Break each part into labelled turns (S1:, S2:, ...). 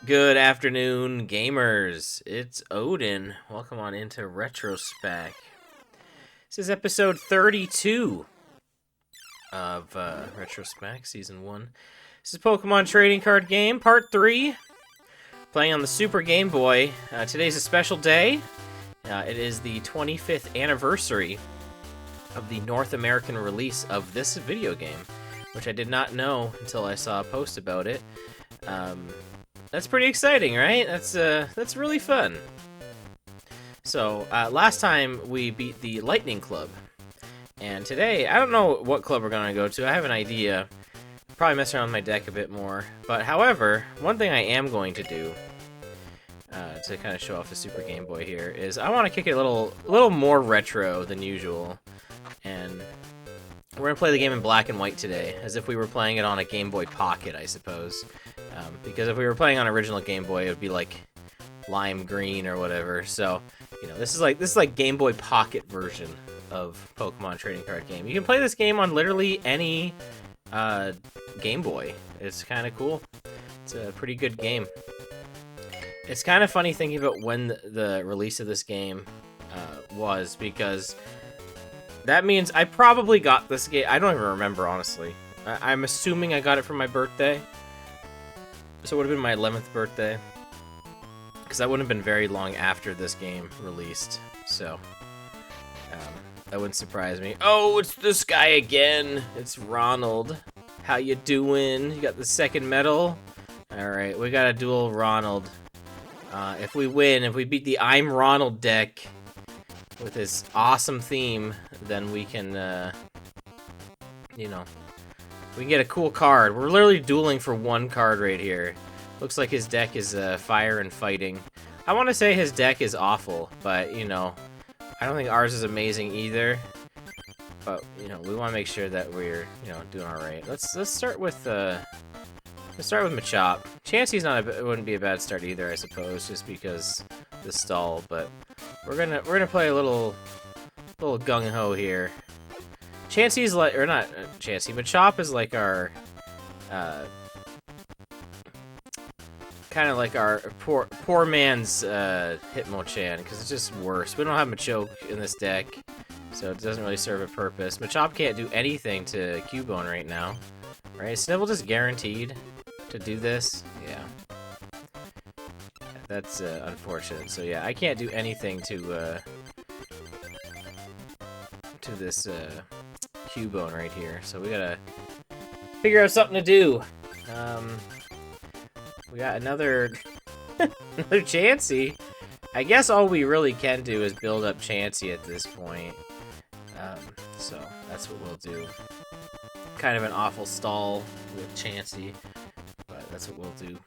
S1: Good afternoon, gamers. It's Odin. Welcome on into Retro Spack. This is episode 32 of Retro Spack Season 1. This is Pokemon Trading Card Game, Part 3. Playing on the Super Game Boy. Today's a special day. It is the 25th anniversary of the North American release of this video game, which I did not know until I saw a post about it. That's pretty exciting, right? That's really fun. So, last time we beat the Lightning Club. And today, I don't know what club we're going to go to. I have an idea. Probably mess around with my deck a bit more. But, however, one thing I am going to do, to kind of show off the Super Game Boy here, is I want to kick it a little more retro than usual. And we're going to play the game in black and white today, as if we were playing it on a Game Boy Pocket, I suppose. Because if we were playing on original Game Boy, it would be like lime green or whatever. So, you know, this is like Game Boy Pocket version of Pokemon Trading Card Game. You can play this game on literally any Game Boy. It's kind of cool. It's a pretty good game. It's kind of funny thinking about when the release of this game was, because that means I probably got this game. I don't even remember, honestly. I'm assuming I got it for my birthday. So it would have been my 11th birthday, because that wouldn't have been very long after this game released, so that wouldn't surprise me. Oh, it's this guy again. It's Ronald. How you doing? You got the second medal? Alright, we got a duel Ronald. If we win, if we beat the I'm Ronald deck with his awesome theme, then we can, you know, we can get a cool card. We're literally dueling for one card right here. Looks like his deck is fire and fighting. I want to say his deck is awful, but, you know, I don't think ours is amazing either. But, you know, we want to make sure that we're, you know, doing all right. Let's start with Machop. Chansey's it wouldn't be a bad start either, I suppose, just because the stall. But we're gonna play a little gung ho here. Chansey's like, or not Chansey, Machop is like our, kind of like our poor man's Hitmonchan, because it's just worse. We don't have Machoke in this deck, so it doesn't really serve a purpose. Machop can't do anything to Cubone right now, right? Snivell just guaranteed to do this. Yeah, that's unfortunate. So yeah, I can't do anything to this Cubone right here, so we gotta figure out something to do. We got another another Chansey. I guess all we really can do is build up Chansey at this point. So that's what we'll do. Kind of an awful stall with Chansey, but that's what we'll do.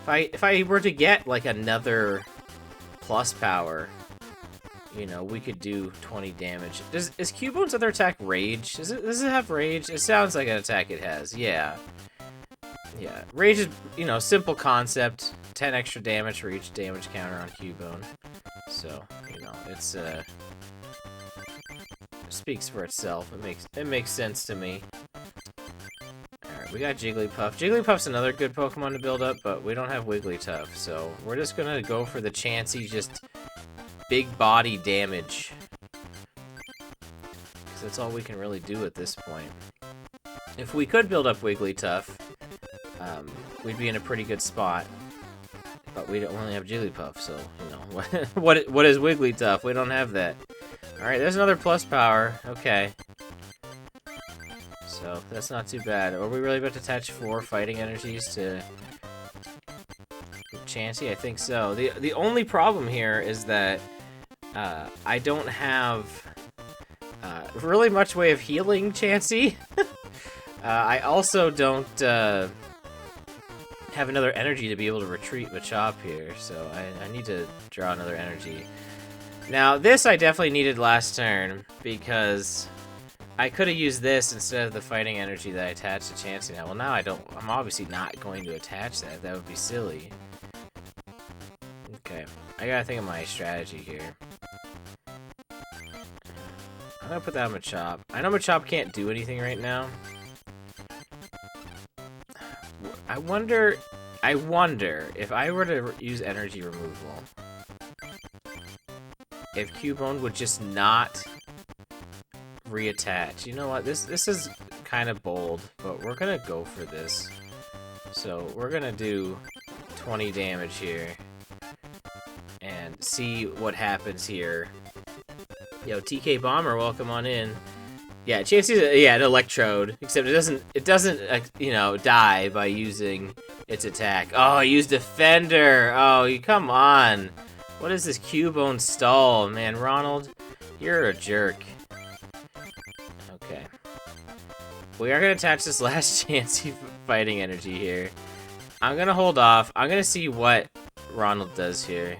S1: If I were to get like another plus power, you know, we could do 20 damage. Is Cubone's other attack Rage? Does it have Rage? It sounds like an attack it has. Yeah. Yeah. Rage is, you know, simple concept. 10 extra damage for each damage counter on Cubone. So, you know, it's speaks for itself. It makes sense to me. Alright, we got Jigglypuff. Jigglypuff's another good Pokemon to build up, but we don't have Wigglytuff, so we're just gonna go for the Chansey, just big body damage, because that's all we can really do at this point. If we could build up Wigglytuff, we'd be in a pretty good spot, but we don't only have Jigglypuff, so, you know, what is Wigglytuff? We don't have that. Alright, there's another plus power. Okay. So, that's not too bad. Are we really about to attach 4 fighting energies to Chansey? I think so. The only problem here is that I don't have really much way of healing Chansey. I also don't have another energy to be able to retreat Machop here, so I need to draw another energy. Now, this I definitely needed last turn, because I could have used this instead of the fighting energy that I attached to Chansey. Now, well, now I'm obviously not going to attach that. That would be silly. Okay, I gotta think of my strategy here. I'm gonna put that on Machop. I know Machop can't do anything right now. I wonder if I were to use energy removal, if Cubone would just not reattach. You know what? This is kind of bold, but we're gonna go for this. So we're gonna do 20 damage here and see what happens here. Yo, TK Bomber, welcome on in. Yeah, Chansey's an Electrode, except it doesn't you know, die by using its attack. Oh, I used Defender. Oh, you come on. What is this Cubone stall, man? Ronald, you're a jerk. Okay. We are gonna attach this last Chansey fighting energy here. I'm gonna hold off. I'm gonna see what Ronald does here.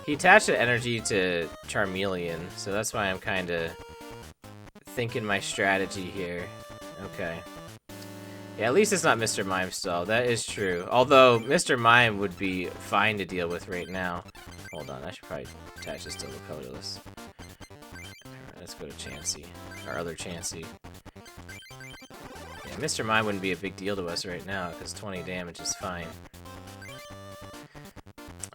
S1: He attached an energy to Charmeleon, so that's why I'm kind of thinking my strategy here. Okay. Yeah, at least it's not Mr. Mime stall. That is true. Although, Mr. Mime would be fine to deal with right now. Hold on, I should probably attach this to Colorless. Alright, let's go to Chansey. Our other Chansey. Yeah, Mr. Mime wouldn't be a big deal to us right now, because 20 damage is fine.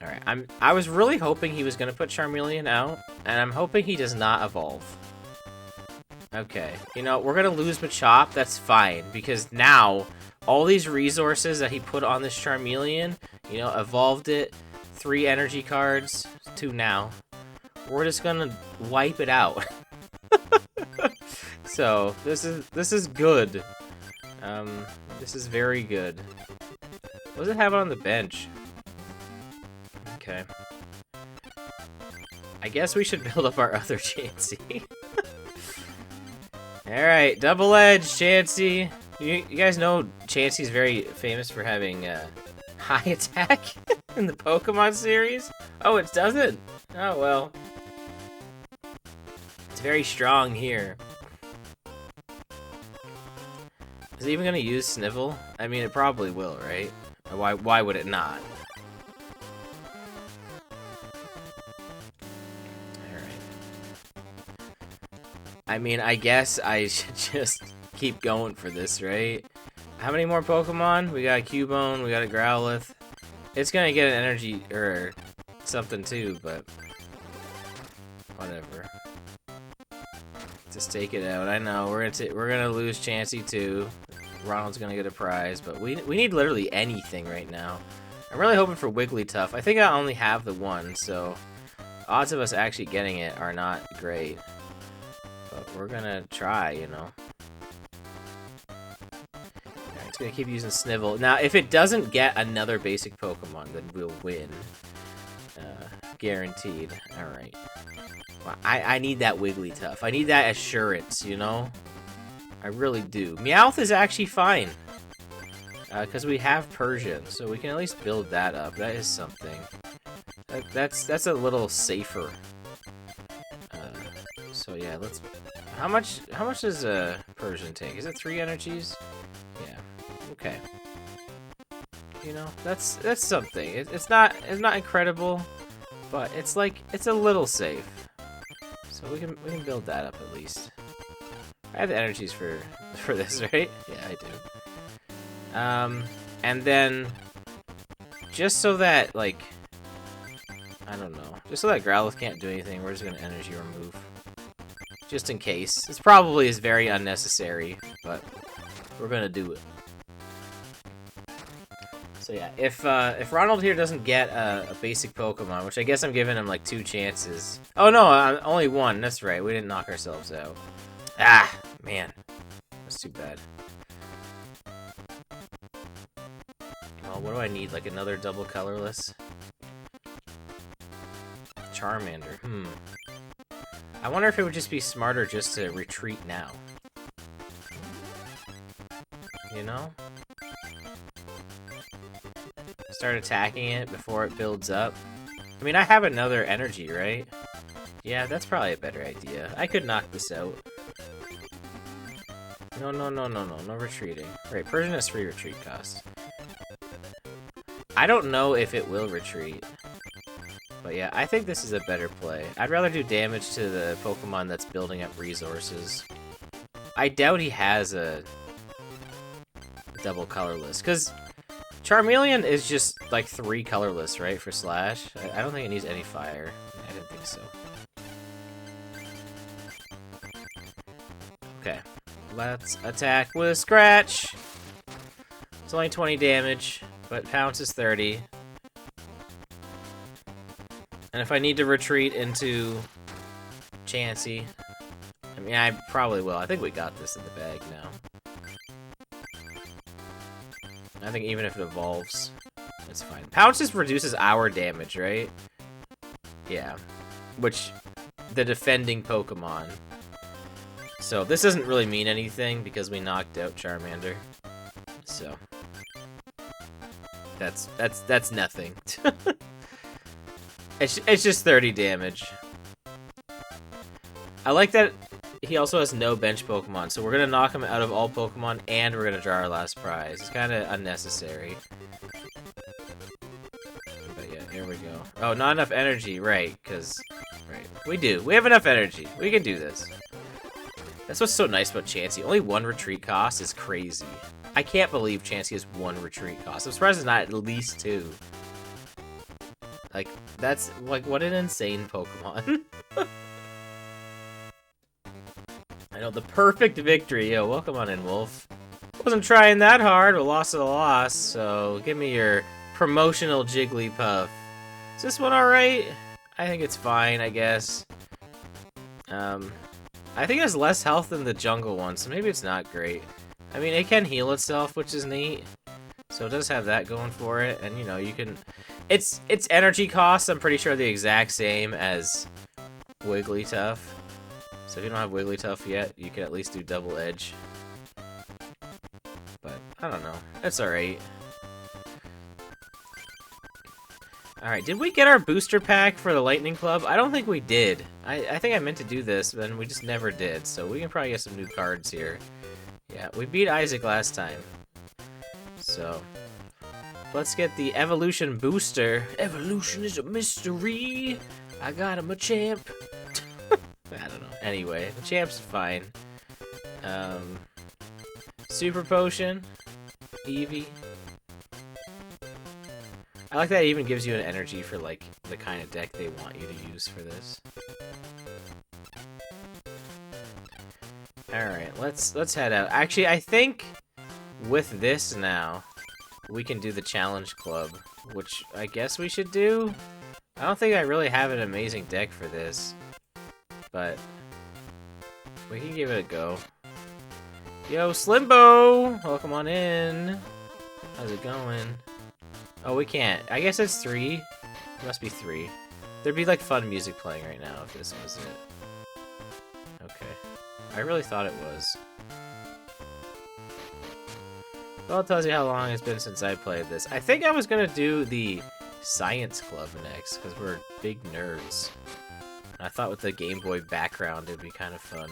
S1: Alright, I was really hoping he was going to put Charmeleon out, and I'm hoping he does not evolve. Okay, you know, we're going to lose Machop, that's fine, because now, all these resources that he put on this Charmeleon, you know, evolved it, 3 energy cards, 2 now, we're just going to wipe it out. So, this is good. This is very good. What does it have on the bench? Okay. I guess we should build up our other Chansey. Alright, Double Edge, Chansey. You guys know Chansey's very famous for having high attack in the Pokemon series? Oh, it doesn't? Oh, well. It's very strong here. Is it even going to use Snivel? I mean, it probably will, right? Why would it not? I mean, I guess I should just keep going for this, right? How many more Pokemon? We got a Cubone, we got a Growlithe. It's gonna get an energy, or something too, but whatever. Just take it out. I know, we're gonna lose Chansey too. Ronald's gonna get a prize, but we need literally anything right now. I'm really hoping for Wigglytuff. I think I only have the one, so odds of us actually getting it are not great. But we're gonna try, you know. Alright, it's gonna keep using Snivel. Now, if it doesn't get another basic Pokemon, then we'll win. Guaranteed. Alright. Well, I need that Wigglytuff. I need that assurance, you know? I really do. Meowth is actually fine. Because we have Persian, so we can at least build that up. That is something. That's a little safer. So yeah, let's. How much does a Persian take? Is it 3 energies? Yeah. Okay. You know, that's something. It's not incredible, but it's like it's a little safe. So we can build that up at least. I have the energies for this, right? Yeah, I do. And then just so that like I don't know, just so that Growlithe can't do anything, we're just gonna energy remove. Just in case. This probably is very unnecessary, but we're gonna do it. So yeah, if Ronald here doesn't get a basic Pokemon, which I guess I'm giving him like 2 chances. Oh no, only 1. That's right. We didn't knock ourselves out. Ah, man, that's too bad. Well, what do I need? Like another double colorless? Charmander. I wonder if it would just be smarter just to retreat now. You know? start attacking it before it builds up. I mean, I have another energy, right? Yeah, that's probably a better idea. I could knock this out. No, no, no, no, no. No retreating. Right, Persian has free retreat cost. I don't know if it will retreat. But yeah, I think this is a better play. I'd rather do damage to the Pokemon that's building up resources. I doubt he has a double colorless, because Charmeleon is just like 3 colorless, right, for Slash? I don't think it needs any fire. I didn't think so. Okay, let's attack with Scratch. It's only 20 damage, but Pounce is 30. And if I need to retreat into Chansey, I mean, I probably will. I think we got this in the bag now. I think even if it evolves, it's fine. Pounce just reduces our damage, right? Yeah. Which, the defending Pokemon. So, this doesn't really mean anything because we knocked out Charmander. So. That's nothing. It's just 30 damage. I like that he also has no bench Pokemon, so we're gonna knock him out of all Pokemon, and we're gonna draw our last prize. It's kind of unnecessary. But yeah, here we go. Oh, not enough energy, right, because... Right, we do. We have enough energy. We can do this. That's what's so nice about Chansey. Only 1 retreat cost is crazy. I can't believe Chansey has 1 retreat cost. I'm surprised it's not at least 2. Like, that's, like, what an insane Pokemon. I know, the perfect victory. Yo, welcome on in, Wolf. Wasn't trying that hard, but loss is a loss, so give me your promotional Jigglypuff. Is this one alright? I think it's fine, I guess. I think it has less health than the jungle one, so maybe it's not great. I mean, it can heal itself, which is neat. So it does have that going for it, and you know, you can... Its energy costs, I'm pretty sure, are the exact same as Wigglytuff. So if you don't have Wigglytuff yet, you can at least do Double Edge. But, I don't know. It's alright. Alright, did we get our booster pack for the Lightning Club? I don't think we did. I think I meant to do this, but we just never did. So we can probably get some new cards here. Yeah, we beat Isaac last time. So... Let's get the Evolution Booster. Evolution is a mystery. I got him a champ. I don't know. Anyway, the champ's fine. Super Potion. Eevee. I like that it even gives you an energy for, like, the kind of deck they want you to use for this. Alright, let's head out. Actually, I think with this now... we can do the Challenge Club, which I guess we should do? I don't think I really have an amazing deck for this, but we can give it a go. Yo, Slimbo! Welcome on in. How's it going? Oh, we can't. I guess it's 3. It must be 3. There'd be, like, fun music playing right now if this was it. Okay. I really thought it was. Well, it tells you how long it's been since I played this. I think I was gonna do the Science Club next, because we're big nerds. And I thought with the Game Boy background it'd be kind of fun.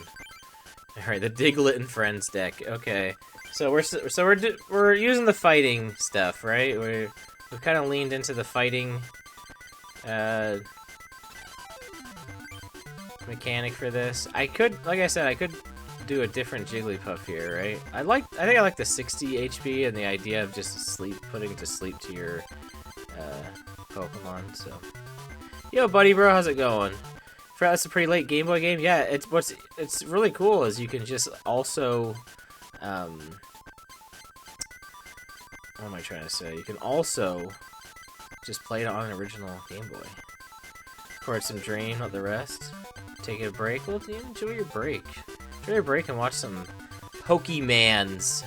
S1: Alright, the Diglett and Friends deck. Okay. So we're using the fighting stuff, right? We've kind of leaned into the fighting mechanic for this. I could, like I said, I could do a different Jigglypuff here, right? I think I like the 60 HP and the idea of just putting to sleep to your Pokemon. So, yo, buddy, bro, how's it going? That's a pretty late Game Boy game. Yeah, it's really cool is you can just also what am I trying to say? You can also just play it on an original Game Boy. Record some Drain, not the rest. Take a break. Well, enjoy your break. Enjoy your break and watch some Pokemans.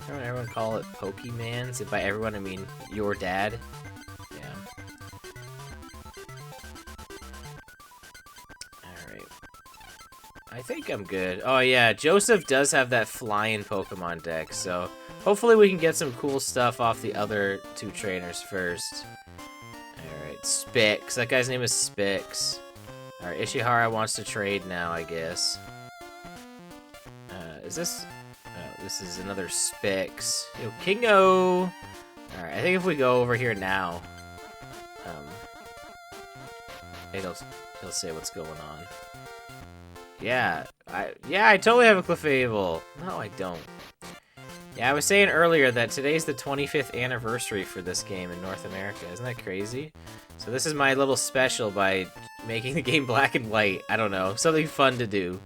S1: Remember when everyone call it Pokemans? And by everyone, I mean your dad. Yeah. Alright. I think I'm good. Oh yeah, Joseph does have that flying Pokemon deck, so Hopefully we can get some cool stuff off the other 2 trainers first. Alright, Spix. That guy's name is Spix. Alright, Ishihara wants to trade now, I guess. Is this... Oh, this is another Spix. Yo, Kingo! Alright, I think if we go over here now... he'll say what's going on. Yeah, I totally have a Clefable. No, I don't. Yeah, I was saying earlier that today's the 25th anniversary for this game in North America. Isn't that crazy? So this is my little special by making the game black and white. I don't know, something fun to do.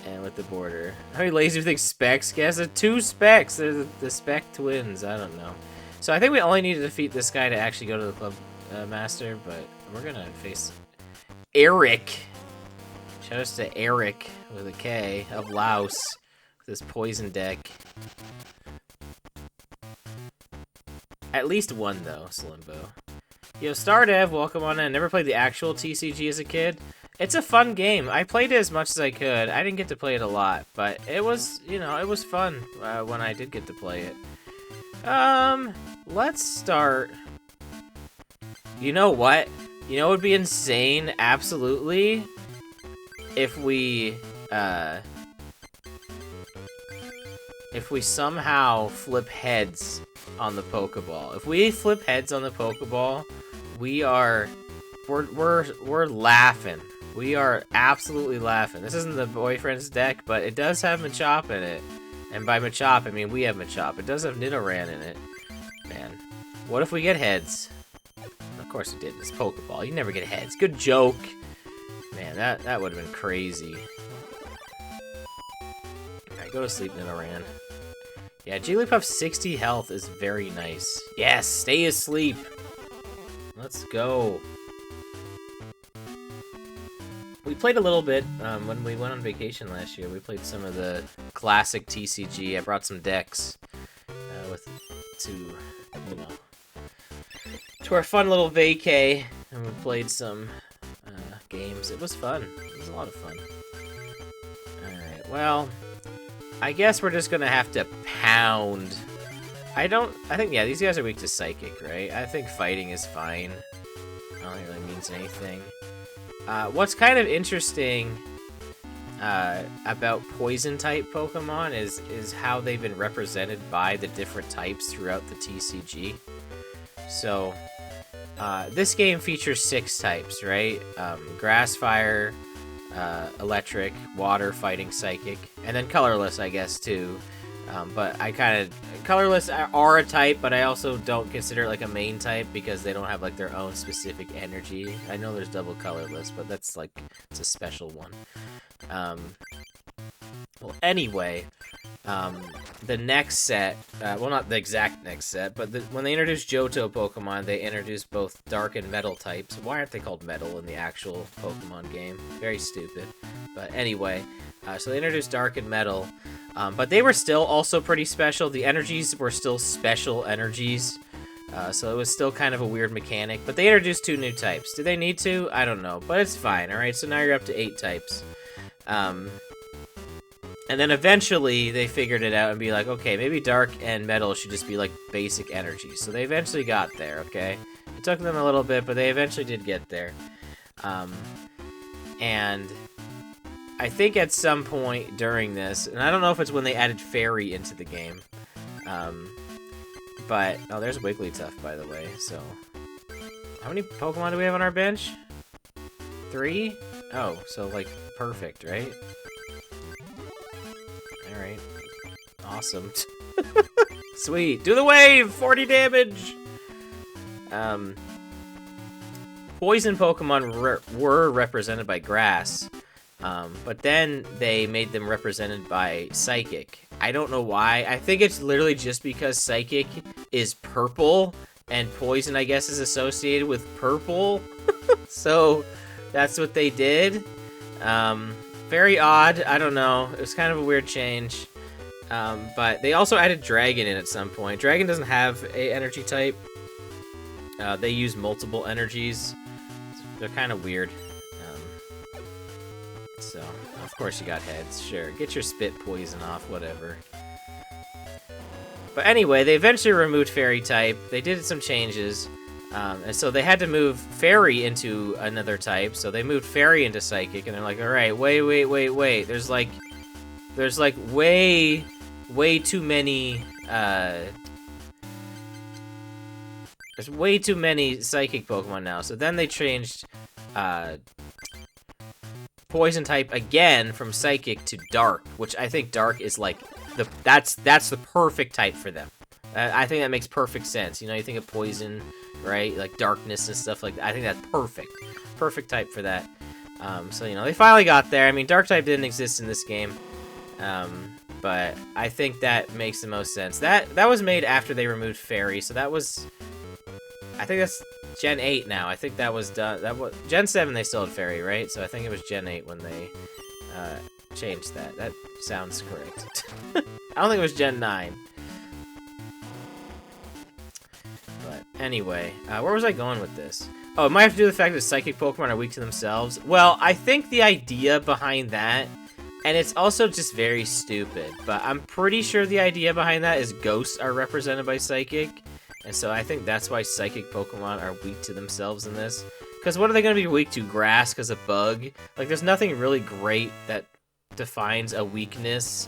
S1: And with the border. How many lasers do you think Specs gets? There's 2 Specs. They're the Spec twins. I don't know. So I think we only need to defeat this guy to actually go to the club master, but we're gonna face Eric. Shoutouts to Eric with a K of Laos with his poison deck. At least one though, Slimbo. Yo, Stardev, welcome on in. Never played the actual TCG as a kid. It's a fun game. I played it as much as I could. I didn't get to play it a lot, but it was, you know, it was fun when I did get to play it. Let's start. You know what? You know what would be insane? Absolutely. If we somehow flip heads on the Pokeball. If we flip heads on the Pokeball, we're laughing. We are absolutely laughing. This isn't the boyfriend's deck, but it does have Machop in it. And by Machop, I mean we have Machop. It does have Nidoran in it. Man, what if we get heads? Of course it did. It's Pokeball. You never get heads. Good joke. Man, that would have been crazy. Alright, go to sleep, Nidoran. Yeah, Jigglypuff's 60 health is very nice. Yes, stay asleep. Let's go. We played a little bit when we went on vacation last year. We played some of the classic TCG. I brought some decks to our fun little vacay, and we played some games. It was fun. It was a lot of fun. Alright, well, I guess we're just gonna have to pound. I think, yeah, these guys are weak to Psychic, right? I think fighting is fine. I don't think it really means anything. What's kind of interesting about Poison-type Pokemon is how they've been represented by the different types throughout the TCG. So, this game features 6 types, right? Grass, Fire, Electric, Water, Fighting, Psychic, and then Colorless, I guess, too. But Colorless are a type, but I also don't consider it like a main type because they don't have like their own specific energy. I know there's double Colorless, but that's like, it's a special one. Well, anyway, the next set, well, not the exact next set, but when they introduced Johto Pokemon, they introduced both Dark and Metal types. Why aren't they called Metal in the actual Pokemon game? Very stupid. But anyway, so they introduced Dark and Metal, but they were still also pretty special. The energies were still special energies, so it was still kind of a weird mechanic. But they introduced 2 new types. Do they need to? I don't know, but it's fine. All right, so now you're up to 8 types. And then eventually they figured it out and be like, okay, maybe Dark and Metal should just be like basic energy. So they eventually got there, okay? It took them a little bit, but they eventually did get there. And I think at some point during this, and I don't know if it's when they added Fairy into the game, but, oh, there's Wigglytuff, by the way, so. How many Pokemon do we have on our bench? 3? Oh, so, like, perfect, right? Alright. Awesome. Sweet. Do the wave! 40 damage! Poison Pokemon were represented by Grass, but then they made them represented by Psychic. I don't know why. I think it's literally just because Psychic is purple, and Poison, I guess, is associated with purple. So, that's what they did. Very odd. I don't know. It was kind of a weird change. But they also added Dragon in at some point. Dragon doesn't have a energy type. They use multiple energies. They're kind of weird. So, Of course you got heads. Sure, get your spit poison off, whatever. But anyway, they eventually removed Fairy type. They did some changes. And so they had to move Fairy into another type. So they moved Fairy into Psychic. And they're like, alright, wait. There's like way too many, there's way too many Psychic Pokemon now. So then they changed, Poison type again from Psychic to Dark, which I think Dark is like that's the perfect type for them. I think that makes perfect sense. You know, you think of Poison, right? Like Darkness and stuff like that. I think that's perfect type for that. So you know, they finally got there. I mean, Dark type didn't exist in this game, but I think that makes the most sense. That was made after they removed Fairy, so that was, I think that's Gen 8 now. I think that was done. That was Gen 7. They still had Fairy, right? So I think it was Gen 8 when they changed that. That sounds correct. I don't think it was Gen 9. But anyway, where was I going with this? Oh, it might have to do with the fact that Psychic Pokemon are weak to themselves. Well, I think the idea behind that, and it's also just very stupid, but I'm pretty sure the idea behind that is ghosts are represented by Psychic. And so I think that's why Psychic Pokemon are weak to themselves in this. Because what are they going to be weak to? Grass because of Bug? Like, there's nothing really great that defines a weakness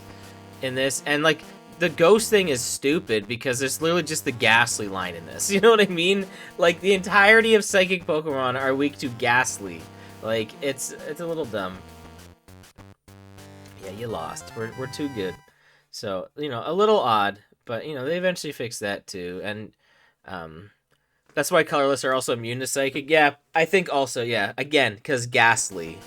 S1: in this. And, like, the Ghost thing is stupid because there's literally just the Ghastly line in this. You know what I mean? Like, the entirety of Psychic Pokemon are weak to Ghastly. Like, it's a little dumb. Yeah, you lost. We're too good. So, you know, a little odd. But, you know, they eventually fixed that, too. And that's why Colorless are also immune to Psychic. Yeah, I think also, yeah. Again, because Ghastly.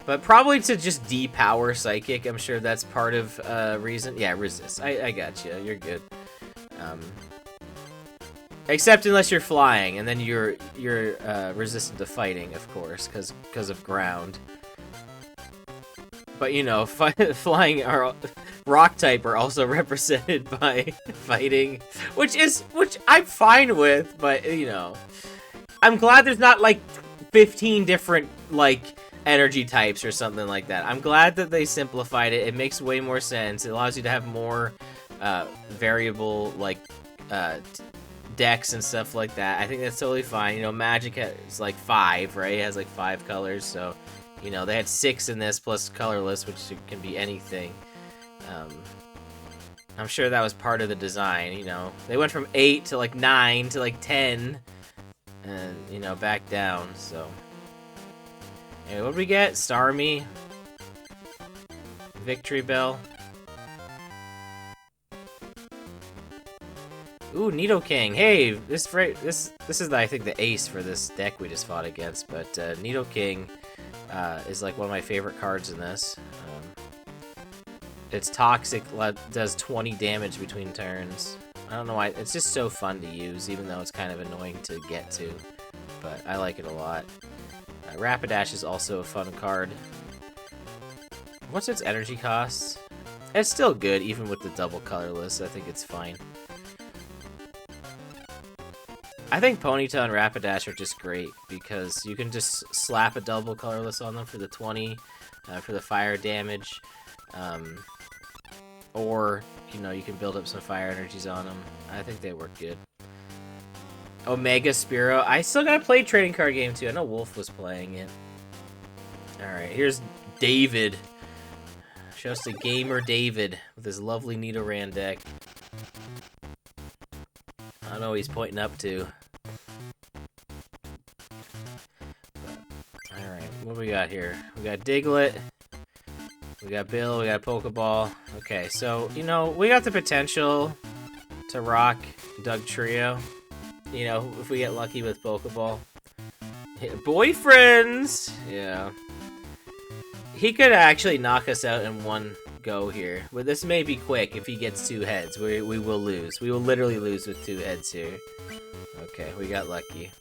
S1: But probably to just depower Psychic. I'm sure that's part of reason. Yeah, Resist. I got you. You're good. Except unless you're flying, and then you're resistant to fighting, of course, because of ground. But, you know, flying are... Rock type are also represented by fighting, which I'm fine with, but, you know, I'm glad there's not, like, 15 different, like, energy types or something like that. I'm glad that they simplified it. It makes way more sense. It allows you to have more, variable, like, decks and stuff like that. I think that's totally fine. You know, Magic has, like, 5, right? It has, like, 5 colors, so, you know, they had 6 in this, plus Colorless, which can be anything. I'm sure that was part of the design, you know. They went from 8 to, like, 9 to, like, 10. And, you know, back down, so. Anyway, what did we get? Starmie. Victory Bell. Ooh, Nidoking. Hey, this is, I think, the ace for this deck we just fought against. But, Nidoking is, like, one of my favorite cards in this. It's toxic, does 20 damage between turns. I don't know why, it's just so fun to use, even though it's kind of annoying to get to. But I like it a lot. Rapidash is also a fun card. What's its energy cost? It's still good, even with the double colorless. I think it's fine. I think Ponyta and Rapidash are just great, because you can just slap a double colorless on them for the 20, for the fire damage. Or, you know, you can build up some fire energies on them. I think they work good. Omega Spearow. I still gotta play trading card game too. I know Wolf was playing it. Alright, here's David. Show us the gamer David with his lovely Nidoran deck. I don't know what he's pointing up to. Alright, what do we got here? We got Diglett. We got Bill, we got Pokeball. Okay, so, you know, we got the potential to rock Doug Trio. You know, if we get lucky with Pokeball. Boyfriends! Yeah. He could actually knock us out in one go here. But this may be quick if he gets 2 heads. We will lose. We will literally lose with 2 heads here. Okay, we got lucky.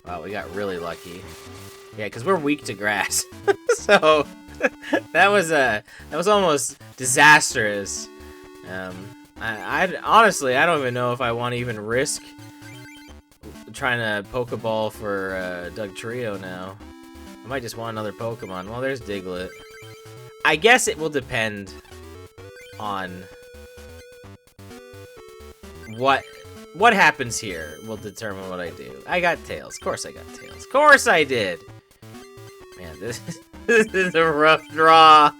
S1: Wow, we got really lucky. Yeah, because we're weak to grass. So... that was almost disastrous. I honestly, I don't even know if I want to even risk trying to Pokeball for Doug Trio now. I might just want another Pokemon. Well, there's Diglett. I guess it will depend on what happens here will determine what I do. I got Tails. Of course I got Tails. Of course I did. Man, this is a rough draw.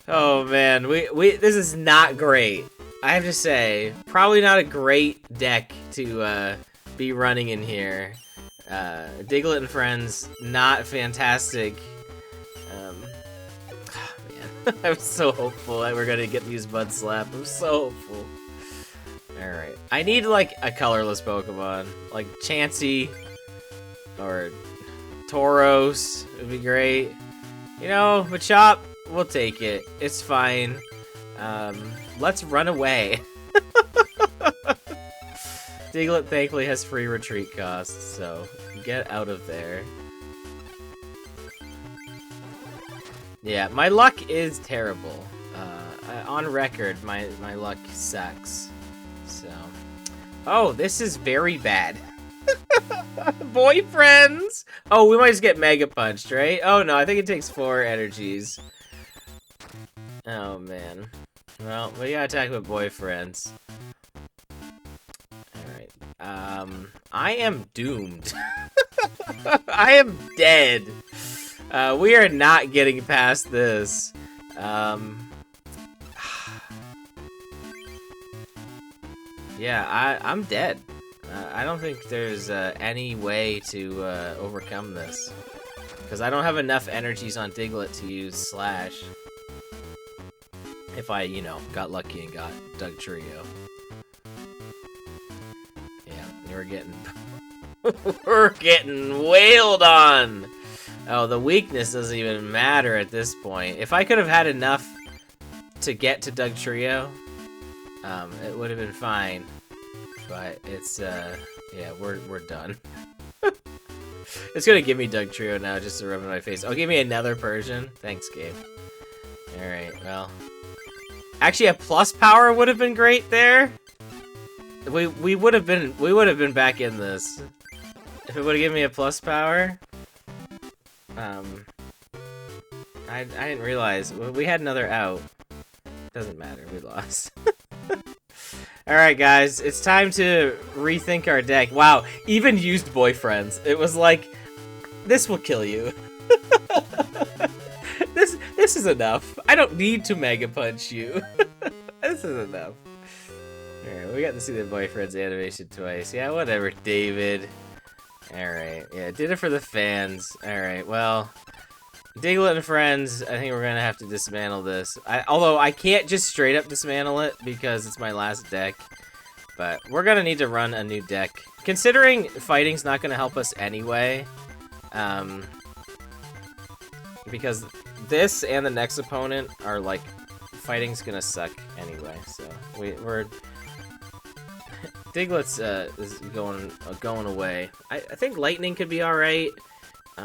S1: Oh man, this is not great. I have to say, probably not a great deck to be running in here. Diglett and Friends, not fantastic. Man, I'm so hopeful that we're gonna get these Bud Slap. I'm so hopeful. Alright. I need, like, a colorless Pokemon. Like, Chansey or Tauros would be great. You know, Machop, we'll take it. It's fine. Let's run away. Diglett thankfully has free retreat costs, so get out of there. Yeah, my luck is terrible. On record, my luck sucks. So, oh, this is very bad. Boyfriends! Oh, we might just get Mega Punched, right? Oh no, I think it takes 4 energies. Oh man. Well, we gotta attack with Boyfriends. Alright. I am doomed. I am dead. We are not getting past this. Yeah, I'm dead. I don't think there's any way to overcome this. Because I don't have enough energies on Diglett to use Slash. If I, you know, got lucky and got Dugtrio. Yeah, we're getting... we're getting wailed on! Oh, the weakness doesn't even matter at this point. If I could have had enough to get to Dugtrio, it would have been fine. But it's, yeah, we're done. It's gonna give me Dugtrio now just to rub it in my face. Oh, give me another Persian? Thanks, Gabe. Alright, well. Actually, a plus power would have been great there. We would have been back in this. If it would have given me a plus power. I didn't realize. We had another out. Doesn't matter, we lost. Alright guys, it's time to rethink our deck. Wow, even used Boyfriends. It was like, this will kill you. This is enough. I don't need to Mega Punch you. This is enough. Alright, we got to see the Boyfriends animation twice. Yeah, whatever, David. Alright, yeah, did it for the fans. Alright, well, Diglett and Friends, I think we're gonna have to dismantle this. Although I can't just straight up dismantle it because it's my last deck. But we're gonna need to run a new deck. Considering fighting's not gonna help us anyway. Because this and the next opponent are like, fighting's gonna suck anyway. So we're Diglett's is going away. I think Lightning could be alright.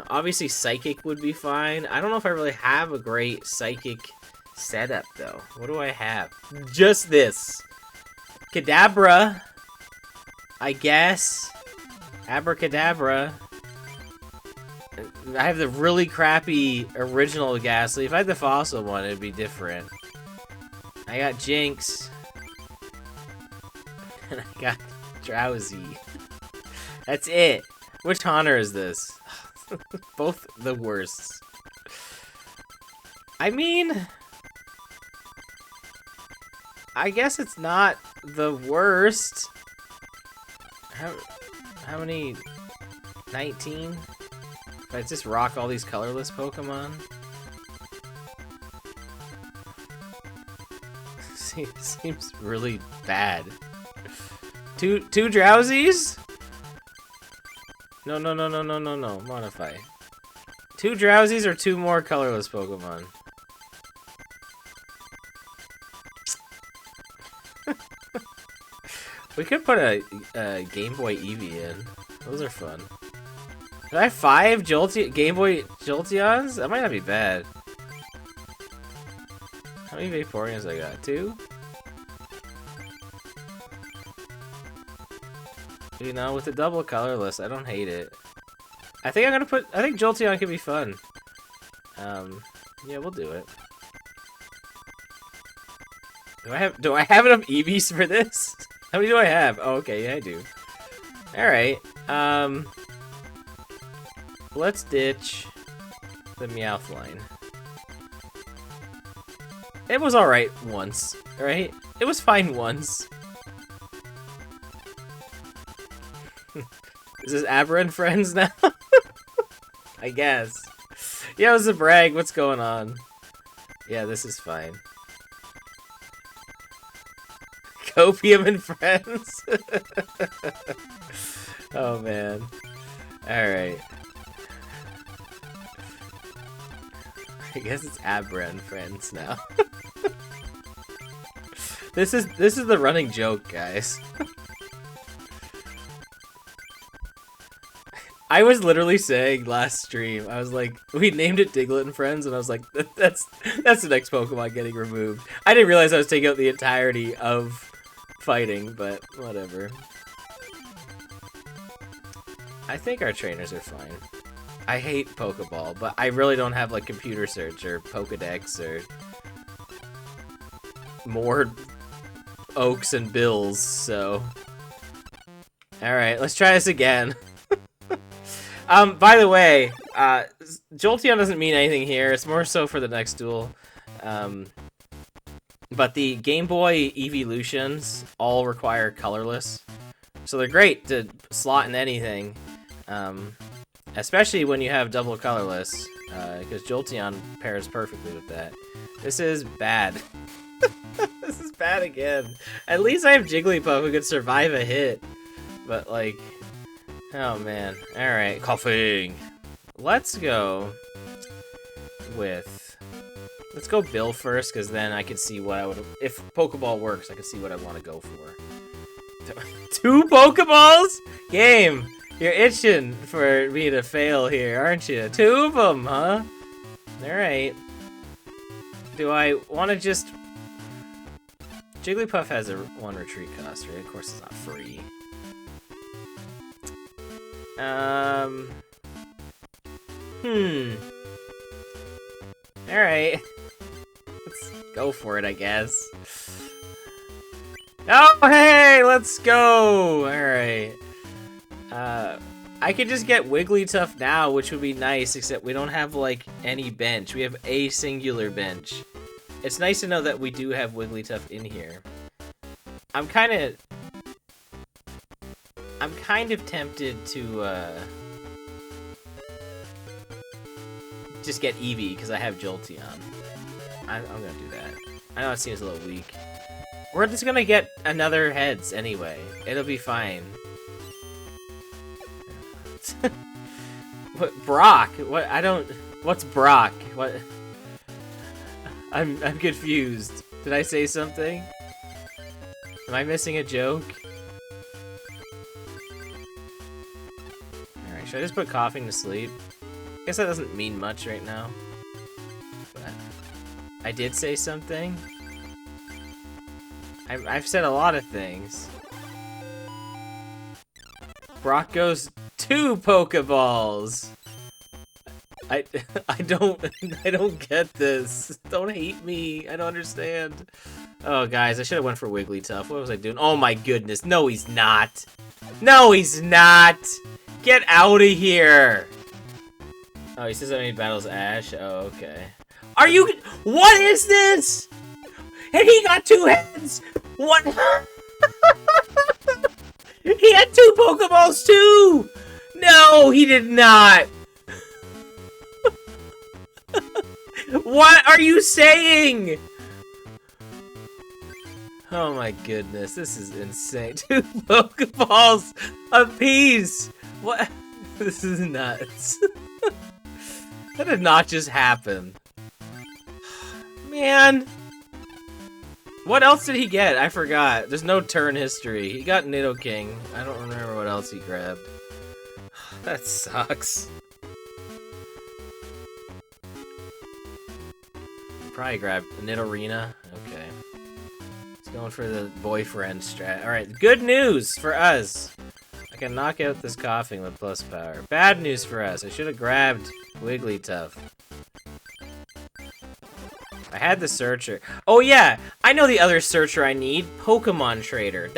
S1: Obviously, Psychic would be fine. I don't know if I really have a great Psychic setup, though. What do I have? Just this. Kadabra. I guess. Abracadabra. I have the really crappy original Ghastly. If I had the fossil one, it'd be different. I got Jinx. And I got Drowsy. That's it. Which Haunter is this? Both the worst. I mean, I guess it's not the worst. How many? 19? If I just rock all these colorless Pokemon? Seems really bad. Two Drowsies? No. Modify. 2 Drowsies or 2 more colorless Pokemon? We could put a Game Boy Eevee in. Those are fun. Did I have 5 Game Boy Jolteons? That might not be bad. How many Vaporeons I got? 2? You know, with the double colorless, I don't hate it. I think Jolteon could be fun. Yeah, we'll do it. Do I have enough Eevees for this? How many do I have? Oh, okay, yeah, I do. Alright, let's ditch the Meowth line. It was alright once, right? It was fine once. Is this Abra and Friends now? I guess. Yeah, it was a brag. What's going on? Yeah, this is fine. Copium and Friends? Oh, man. Alright. I guess it's Abra and Friends now. This is the running joke, guys. I was literally saying last stream, I was like, we named it Diglett and Friends, and I was like, that's the next Pokemon getting removed. I didn't realize I was taking out the entirety of fighting, but whatever. I think our trainers are fine. I hate Pokeball, but I really don't have like computer search or Pokedex or more Oaks and Bills, so. Alright, let's try this again. By the way, Jolteon doesn't mean anything here. It's more so for the next duel. But the Game Boy Evolutions all require colorless. So they're great to slot in anything. Especially when you have double colorless. Because Jolteon pairs perfectly with that. This is bad. This is bad again. At least I have Jigglypuff who could survive a hit. But like... Oh man. Alright, coughing. Let's go with... Let's go Bill first, because then I can see what I would... If Pokeball works, I can see what I want to go for. 2 Pokeballs? Game! You're itching for me to fail here, aren't you? 2 of them, huh? Alright. Do I want to just... Jigglypuff has a 1 retreat cost, right? Of course it's not free. Alright. Let's go for it, I guess. Oh, hey! Let's go! Alright. I could just get Wigglytuff now, which would be nice, except we don't have, like, any bench. We have a singular bench. It's nice to know that we do have Wigglytuff in here. I'm kind of tempted to, just get Eevee, because I have Jolteon. I'm gonna do that. I know it seems a little weak. We're just gonna get another heads anyway. It'll be fine. What, Brock? What, I don't... What's Brock? What? I'm confused. Did I say something? Am I missing a joke? Alright, should I just put coughing to sleep? I guess that doesn't mean much right now. But I did say something. I've said a lot of things. Brock goes 2 Pokeballs! I don't get this. Don't hate me. I don't understand. Oh, guys, I should have went for Wigglytuff. What was I doing? Oh my goodness. No, he's not. No, he's not. Get out of here. Oh, he says I need battles Ash. Oh, okay. Are you... What is this? And he got 2 heads. What? He had 2 Pokeballs too. No, he did not. What are you saying? Oh my goodness, this is insane. 2 Pokeballs apiece. What? This is nuts. That did not just happen. Man. What else did he get? I forgot. There's no turn history. He got Nidoking. I don't remember what else he grabbed. That sucks. Probably grabbed Nidorina. Okay. He's going for the boyfriend strat. Alright, good news for us. I can knock out this coughing with plus power. Bad news for us. I should have grabbed Wigglytuff. I had the searcher. Oh yeah, I know the other searcher I need. Pokemon Trader.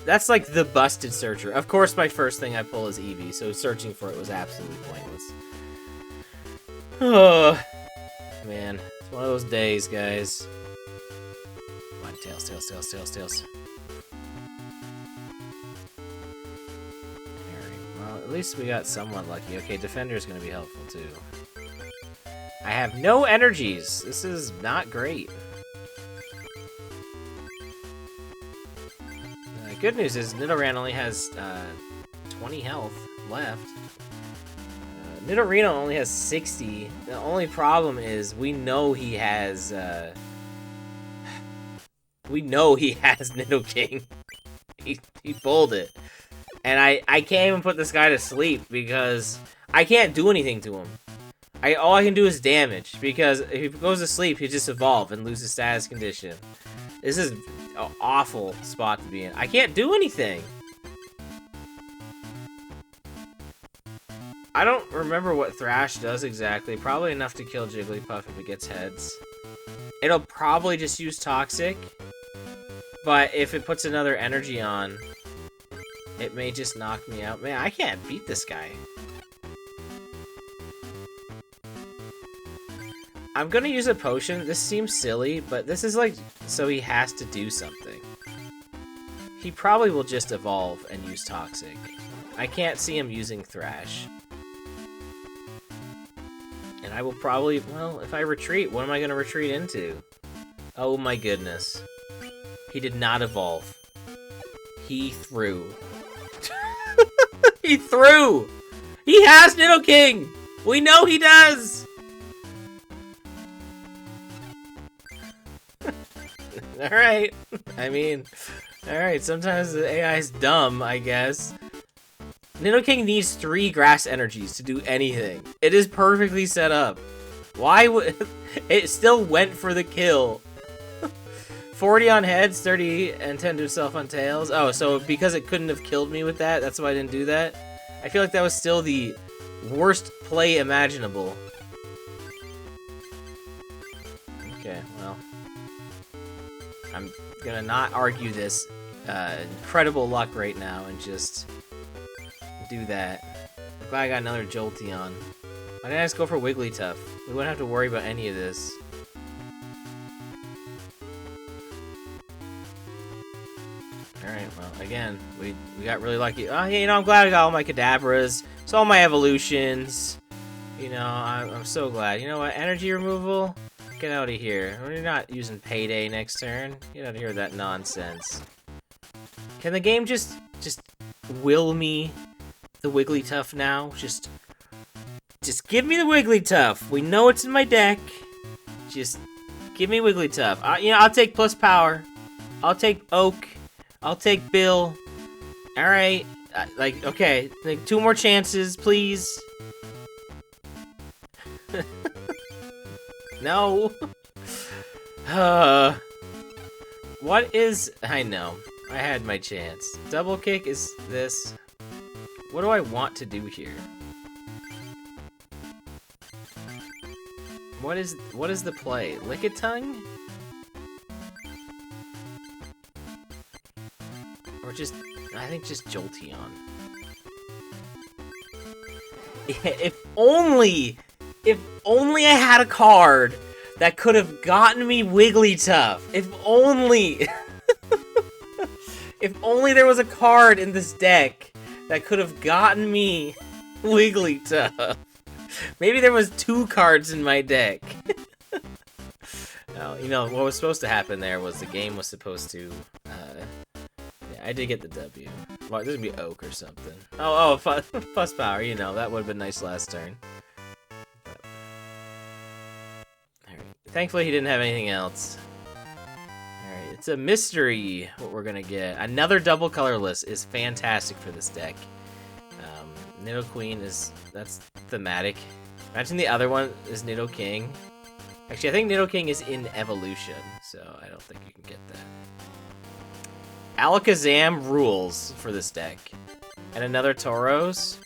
S1: That's like the busted searcher. Of course, my first thing I pull is Eevee, so searching for it was absolutely pointless. Oh, man. It's one of those days, guys. Come on, Tails, Tails, Tails, Tails, Tails. Well, at least we got somewhat lucky. Okay, Defender's gonna be helpful, too. I have no energies. This is not great. Good news is Nidoran only has 20 health left. Nidorino only has 60. The only problem is we know he has Nidoking. He pulled it. And I can't even put this guy to sleep because I can't do anything to him. All I can do is damage, because if he goes to sleep, he just evolve and loses status condition. This is an awful spot to be in. I can't do anything. I don't remember what Thrash does exactly. Probably enough to kill Jigglypuff if it gets heads. It'll probably just use Toxic. But if it puts another energy on, it may just knock me out. Man, I can't beat this guy. I'm gonna use a potion. This seems silly, but this is like, so he has to do something. He probably will just evolve and use Toxic. I can't see him using Thrash. And I will probably, well, if I retreat, what am I gonna retreat into? Oh my goodness. He did not evolve. He threw. He threw! He has Nidoking! We know he does! Alright. I mean, alright, sometimes the AI is dumb, I guess. Nidoking needs 3 grass energies to do anything. It is perfectly set up. Why would... It still went for the kill. 40 on heads, 30 and 10 to itself on tails. Oh, so because it couldn't have killed me with that, that's why I didn't do that? I feel like that was still the worst play imaginable. Okay, well... I'm gonna not argue this incredible luck right now and just do that. I'm glad I got another Jolteon. Why didn't I just go for Wigglytuff? We wouldn't have to worry about any of this. Alright, well, again, we got really lucky. Oh, yeah, you know, I'm glad I got all my Kadabras. So all my evolutions. You know, I'm so glad. You know what? Energy removal? Get out of here. We're not using Payday next turn. Get out of here with that nonsense. Can the game just will me the Wigglytuff now? Just give me the Wigglytuff. We know it's in my deck. Just give me Wigglytuff. You know, I'll take plus power. I'll take Oak. I'll take Bill. All right. Like, okay. Like, 2 more chances, please. No. What is... I know. I had my chance. Double kick is this. What do I want to do here? What is the play? Lickitung? Or just... I think just Jolteon. If only I had a card that could have gotten me Wigglytuff. If only... If only there was a card in this deck that could have gotten me Wigglytuff. Maybe there was 2 cards in my deck. No, you know, what was supposed to happen there was the game was supposed to... yeah, I did get the W. Well, there's gonna be Oak or something. Oh, plus power, you know, that would have been nice last turn. Thankfully, he didn't have anything else. Alright, it's a mystery what we're gonna get. Another double colorless is fantastic for this deck. Nidoqueen is... that's thematic. Imagine the other one is Nidoking. Actually, I think Nidoking is in evolution, so I don't think you can get that. Alakazam rules for this deck. And another Tauros.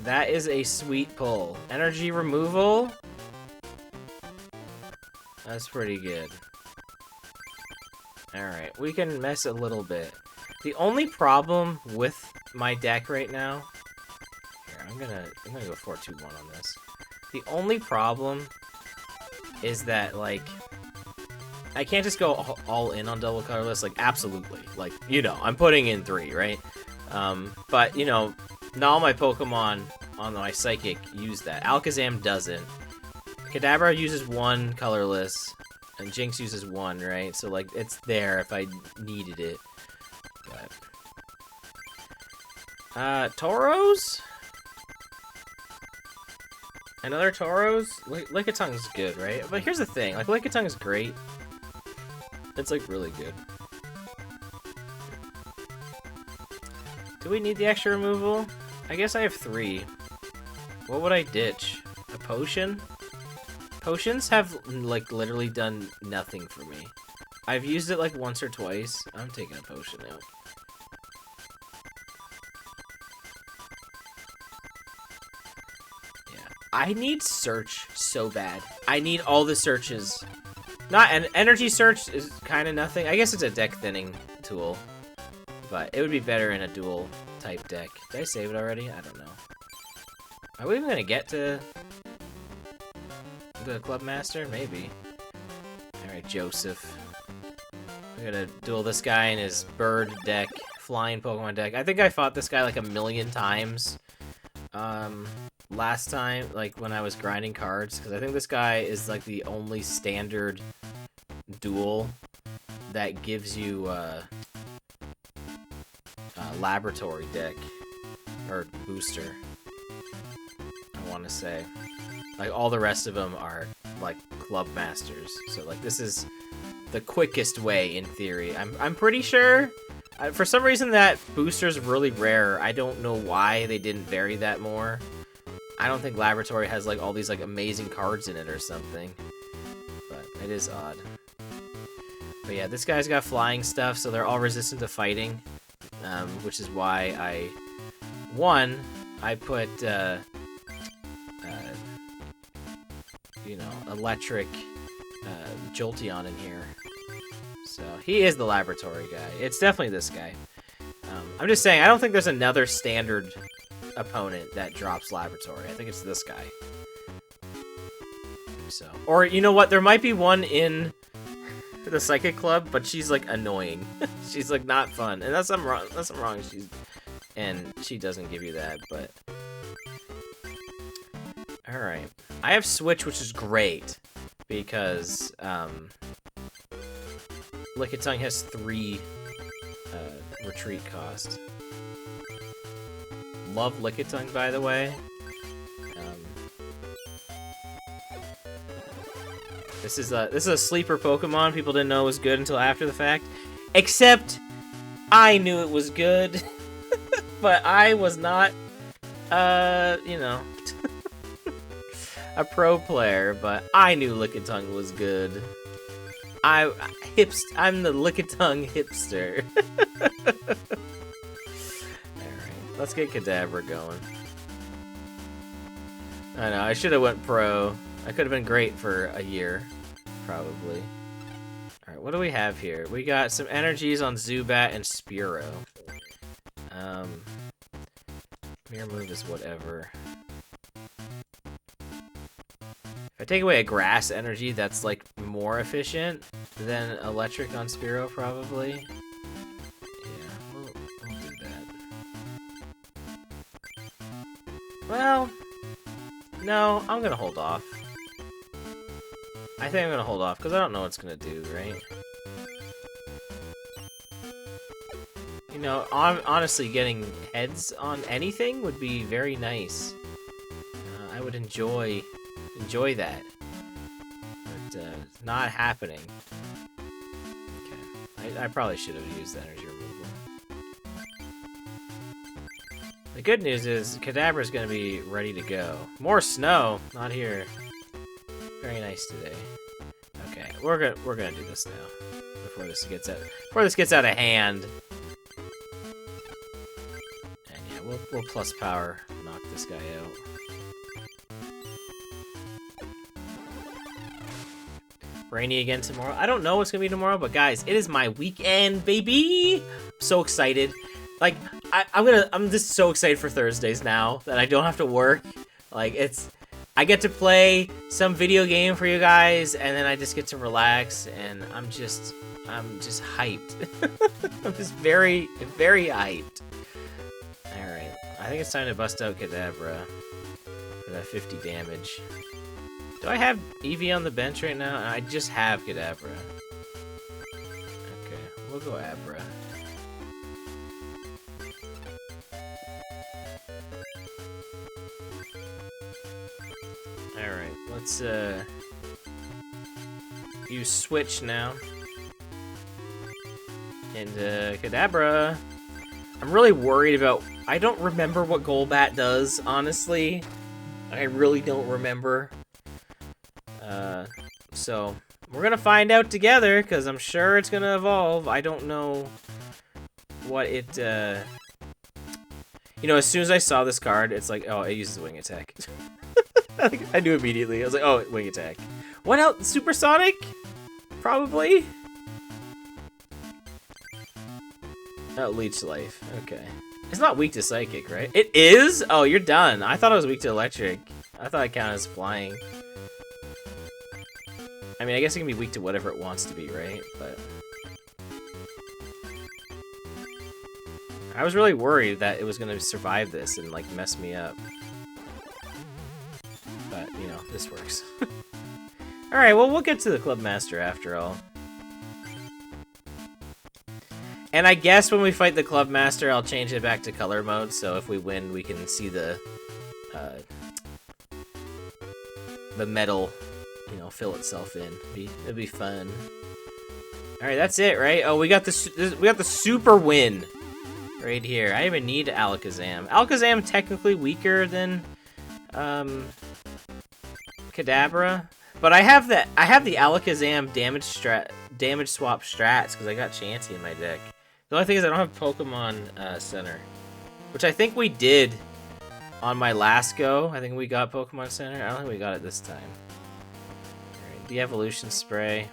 S1: That is a sweet pull. Energy removal. That's pretty good. Alright, we can mess a little bit. The only problem with my deck right now... Here, I'm gonna go 4-2-1 on this. The only problem is that, like... I can't just go all in on double colorless, like, absolutely. Like, you know, I'm putting in 3, right? But, you know, not all my Pokemon on my Psychic use that. Alakazam doesn't. Kadabra uses 1 colorless, and Jinx uses 1, right? So, like, it's there if I needed it. But... Tauros? Another Tauros? Lickitung good, right? But here's the thing, like, Lickitung is great. It's, like, really good. Do we need the extra removal? I guess I have 3. What would I ditch? A potion? Potions have, like, literally done nothing for me. I've used it, like, once or twice. I'm taking a potion out. Yeah. I need search so bad. I need all the searches. Not an energy search is kind of nothing. I guess it's a deck thinning tool. But it would be better in a duel type deck. Did I save it already? I don't know. Are we even gonna get to the Club Master? Maybe. Alright, Joseph. We're gonna duel this guy in his bird deck, flying Pokemon deck. I think I fought this guy like 1,000,000 times. Last time, like when I was grinding cards, because I think this guy is like the only standard duel that gives you a laboratory deck or booster. I want to say, like all the rest of them are like Club Masters. So like this is the quickest way in theory. I'm pretty sure. For some reason that booster's really rare. I don't know why they didn't vary that more. I don't think Laboratory has like all these like amazing cards in it or something. But it is odd. But yeah, this guy's got flying stuff, so they're all resistant to fighting. Which is why I put, you know, electric Jolteon in here. So he is the Laboratory guy. It's definitely this guy. I'm just saying, I don't think there's another standard opponent that drops Laboratory. I think it's this guy. So, or you know what? There might be one in the Psychic Club, but she's like annoying. She's like not fun, and that's I'm wrong. She doesn't give you that. But all right, I have Switch, which is great because Lickitung has 3 retreat cost. Love Lickitung, by the way. This is a sleeper Pokemon. People didn't know it was good until after the fact. Except, I knew it was good, but I was not, you know, a pro player. But I knew Lickitung was good. I'm the Lickitung hipster. Alright, let's get Kadabra going. I know, I should have went pro. I could have been great for a year, probably. Alright, what do we have here? We got some energies on Zubat and Spearow. Mirror move is whatever. If I take away a grass energy, that's like more efficient than electric on Spearow, probably. Yeah, we'll do that. Well, no, I'm gonna hold off. I think I'm gonna hold off because I don't know what it's gonna do, right? You know, honestly, getting heads on anything would be very nice. I would enjoy that, but not happening. Okay, I probably should have used the energy removal. The good news is Kadabra's gonna be ready to go. More snow, not here. Very nice today. Okay, we're gonna do this now before this gets out of hand. And yeah, we'll plus power knock this guy out. Rainy again tomorrow. I don't know what's gonna be tomorrow, but guys, it is my weekend, baby. I'm so excited. Like I'm just so excited for Thursdays now that I don't have to work. Like I get to play some video game for you guys, and then I just get to relax, and I'm just hyped. I'm just very, very hyped. Alright, I think it's time to bust out Kadabra for that 50 damage. Do I have Eevee on the bench right now? I just have Kadabra. Okay, we'll go Abra. Alright, let's use Switch now. And Kadabra. I'm really worried about... I don't remember what Golbat does, honestly. I really don't remember. So, we're gonna find out together, because I'm sure it's gonna evolve. I don't know what it, You know, as soon as I saw this card, it's like, oh, it uses Wing Attack. I knew immediately. I was like, oh, Wing Attack. What else? Supersonic? Probably? Oh, Leech Life. Okay. It's not weak to Psychic, right? It is? Oh, you're done. I thought it was weak to Electric. I thought it counted as Flying. I mean, I guess it can be weak to whatever it wants to be, right? But I was really worried that it was going to survive this and, like, mess me up. But, you know, this works. Alright, well, we'll get to the Club Master after all. And I guess when we fight the Club Master, I'll change it back to color mode, so if we win, we can see the metal, you know, fill itself in. It'd be fun. Alright, that's it, right? Oh, we got the super win right here. I even need Alakazam. Alakazam technically weaker than Kadabra, but I have the Alakazam damage swap strats because I got Chansey in my deck. The only thing is I don't have Pokemon Center, which I think we did on my last go. I think we got Pokemon Center. I don't think we got it this time. Alright, the Evolution Spray.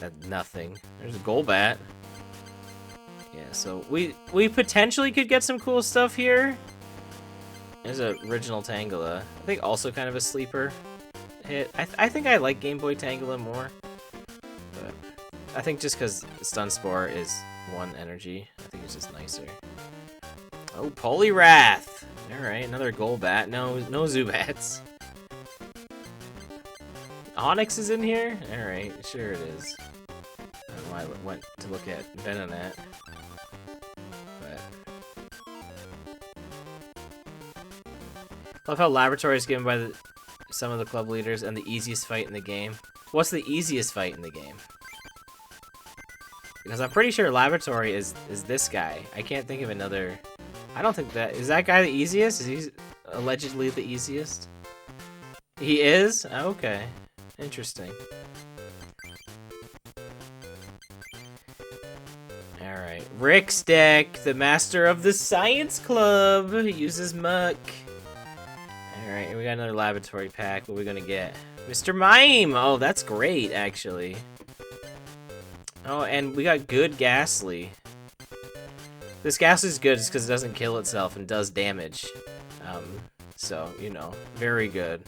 S1: That's nothing. There's a Golbat. Yeah, so we potentially could get some cool stuff here. There's a Original Tangela. I think also kind of a sleeper hit. I think I like Game Boy Tangela more. But I think just because Stun Spore is 1 energy, I think it's just nicer. Oh, Poliwrath! Alright, another Golbat. No Zubats. Onix is in here? Alright, sure it is. I don't know why I went to look at Venonat. But love how Laboratory is given by some of the club leaders and the easiest fight in the game. What's the easiest fight in the game? Because I'm pretty sure Laboratory is this guy. I can't think of another. I don't think that... Is that guy the easiest? Is he allegedly the easiest? He is? Okay. Interesting. Alright. Rick's deck, the master of the science club. He uses Muck. Alright, and we got another Laboratory pack. What are we gonna get? Mr. Mime! Oh, that's great, actually. Oh, and we got good Ghastly. This Ghastly's good just because it doesn't kill itself and does damage. So, you know, very good.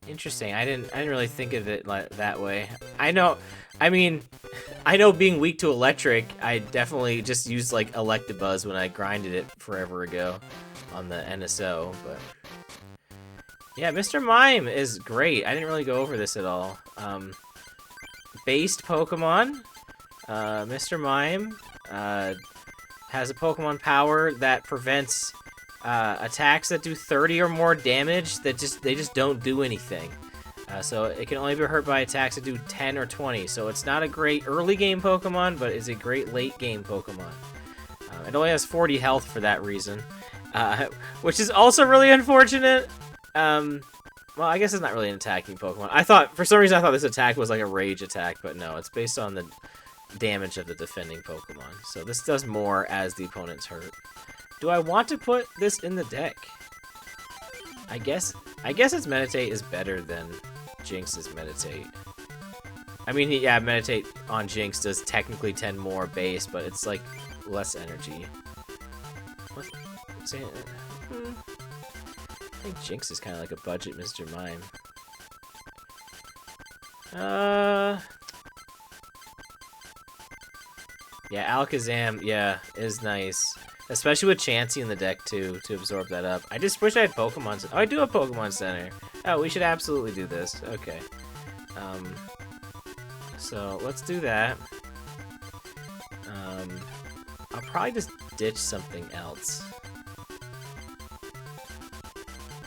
S1: Interesting. I didn't really think of it that way. I know being weak to Electric, I definitely just used like Electabuzz when I grinded it forever ago on the NSO, but yeah, Mr. Mime is great. I didn't really go over this at all. Based Pokemon, Mr. Mime has a Pokemon power that prevents attacks that do 30 or more damage that they just don't do anything. So it can only be hurt by attacks that do 10 or 20. So it's not a great early game Pokemon, but it's a great late game Pokemon. It only has 40 health for that reason, which is also really unfortunate. Well, I guess it's not really an attacking Pokemon. I thought, for some reason, I thought this attack was like a rage attack, but no, it's based on the damage of the defending Pokemon. So this does more as the opponent's hurt. Do I want to put this in the deck? I guess its Meditate is better than Jinx's Meditate. I mean, yeah, Meditate on Jinx does technically 10 more base, but it's like less energy. What's it? I think Jinx is kind of like a budget Mr. Mime. Yeah, Alakazam, yeah, is nice. Especially with Chansey in the deck, too, to absorb that up. I just wish I had Pokemon Center. Oh, I do have Pokemon Center. Oh, we should absolutely do this. Okay. So, let's do that. I'll probably just ditch something else.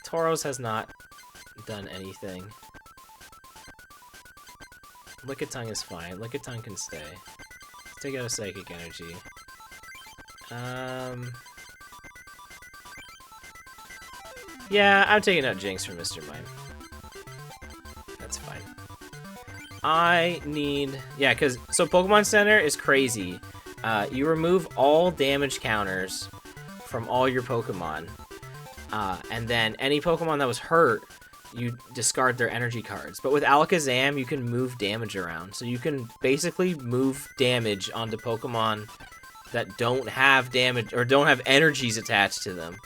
S1: Tauros has not done anything. Lickitung is fine. Lickitung can stay. Let's take out a Psychic Energy. Yeah, I'm taking out Jinx for Mr. Mime. That's fine. I need... Yeah, because... So, Pokemon Center is crazy. You remove all damage counters from all your Pokemon. And then any Pokemon that was hurt, you discard their energy cards. But with Alakazam, you can move damage around. So you can basically move damage onto Pokemon that don't have damage, or don't have energies attached to them.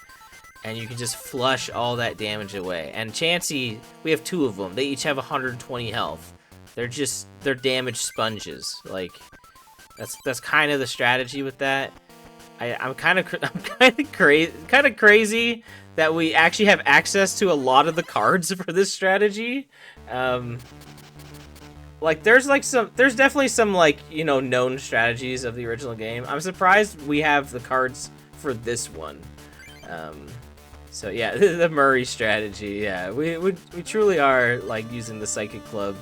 S1: And you can just flush all that damage away. And Chansey, we have 2 of them. They each have 120 health. They're damage sponges. Like, that's kind of the strategy with that. I'm kind of crazy that we actually have access to a lot of the cards for this strategy. Like, there's definitely some, like, you know, known strategies of the original game. I'm surprised we have the cards for this one. So yeah, the Murray strategy, yeah. We truly are, like, using the Psychic Club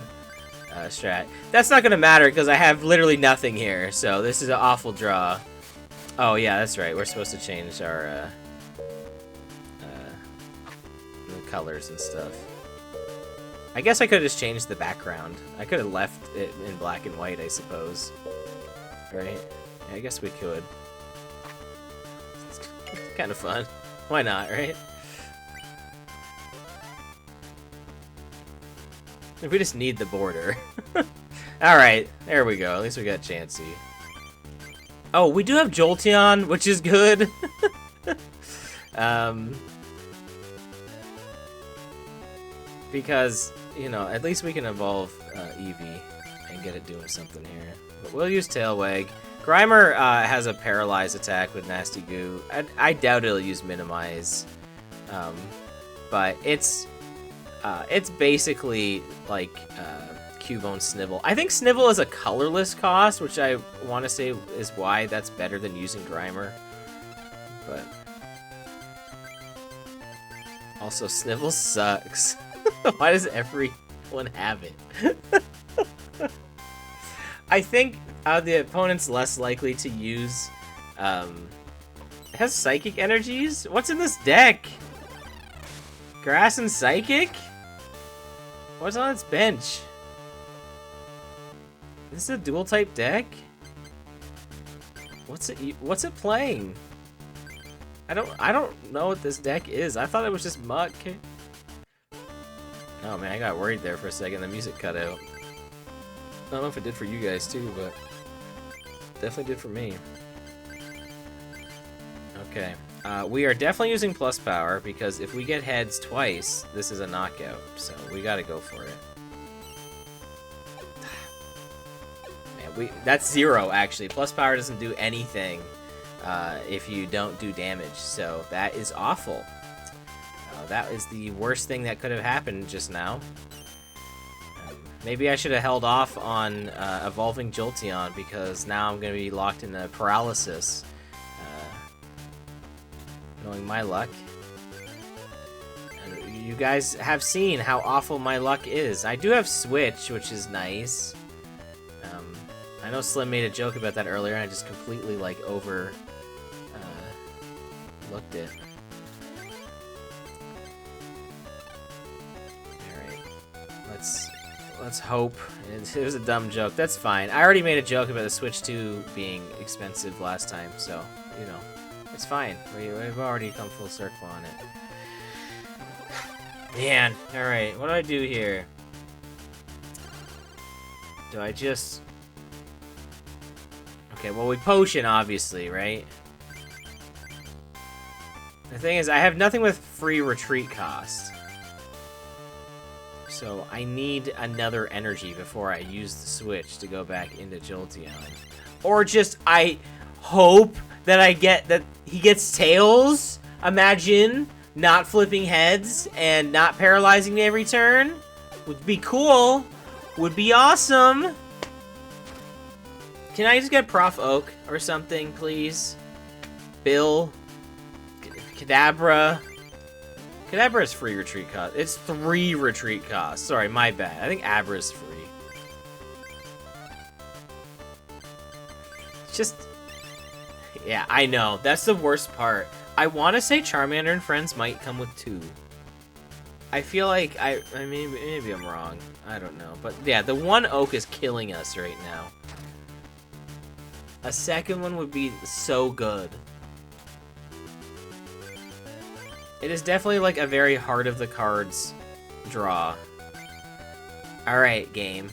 S1: strat. That's not gonna matter, because I have literally nothing here, so this is an awful draw. Oh yeah, that's right, we're supposed to change our the colors and stuff. I guess I could have just changed the background. I could have left it in black and white, I suppose. Right? Yeah, I guess we could. It's kind of fun. Why not, right? If we just need the border. Alright, there we go. At least we got Chansey. Oh, we do have Jolteon, which is good. Because, you know, at least we can evolve Eevee and get it doing something here. But we'll use Tail Wag. Grimer has a paralyzed attack with Nasty Goo. I doubt it'll use Minimize. But it's basically like Cubone Snivel. I think Snivel is a colorless cost, which I want to say is why that's better than using Grimer. But also, Snivel sucks. Why does everyone have it? I think the opponent's less likely to use... it has Psychic Energies? What's in this deck? Grass and Psychic? What's on its bench? This is a dual type deck? What's it playing? I don't know what this deck is. I thought it was just Muck. Oh man, I got worried there for a second. The music cut out. I don't know if it did for you guys too, but definitely did for me. Okay. We are definitely using plus power, because if we get heads twice, this is a knockout, so we gotta go for it. Man, that's 0, actually. Plus power doesn't do anything if you don't do damage, so that is awful. That is the worst thing that could have happened just now. Maybe I should have held off on evolving Jolteon, because now I'm going to be locked in a paralysis. Knowing my luck. And you guys have seen how awful my luck is. I do have Switch, which is nice. I know Slim made a joke about that earlier, and I just completely, like, looked it. let's hope. It was a dumb joke. That's fine. I already made a joke about the Switch 2 being expensive last time, so you know, it's fine. We've already come full circle on it. Man, all right. What do I do here? Do I just? Okay, well we potion obviously, right? The thing is, I have nothing with free retreat cost. So I need another energy before I use the switch to go back into Jolteon. Or just, I hope that he gets tails. Imagine not flipping heads and not paralyzing me every turn. Would be cool. Would be awesome. Can I just get Prof Oak or something, please? Bill. Kadabra. Kadabra is free retreat cost. It's 3 retreat costs. Sorry, my bad. I think Abra is free. It's just... Yeah, I know. That's the worst part. I want to say Charmander and Friends might come with 2. I feel like I mean, maybe I'm wrong. I don't know. But yeah, the 1 Oak is killing us right now. A second one would be so good. It is definitely like a very heart of the cards draw. Alright, game.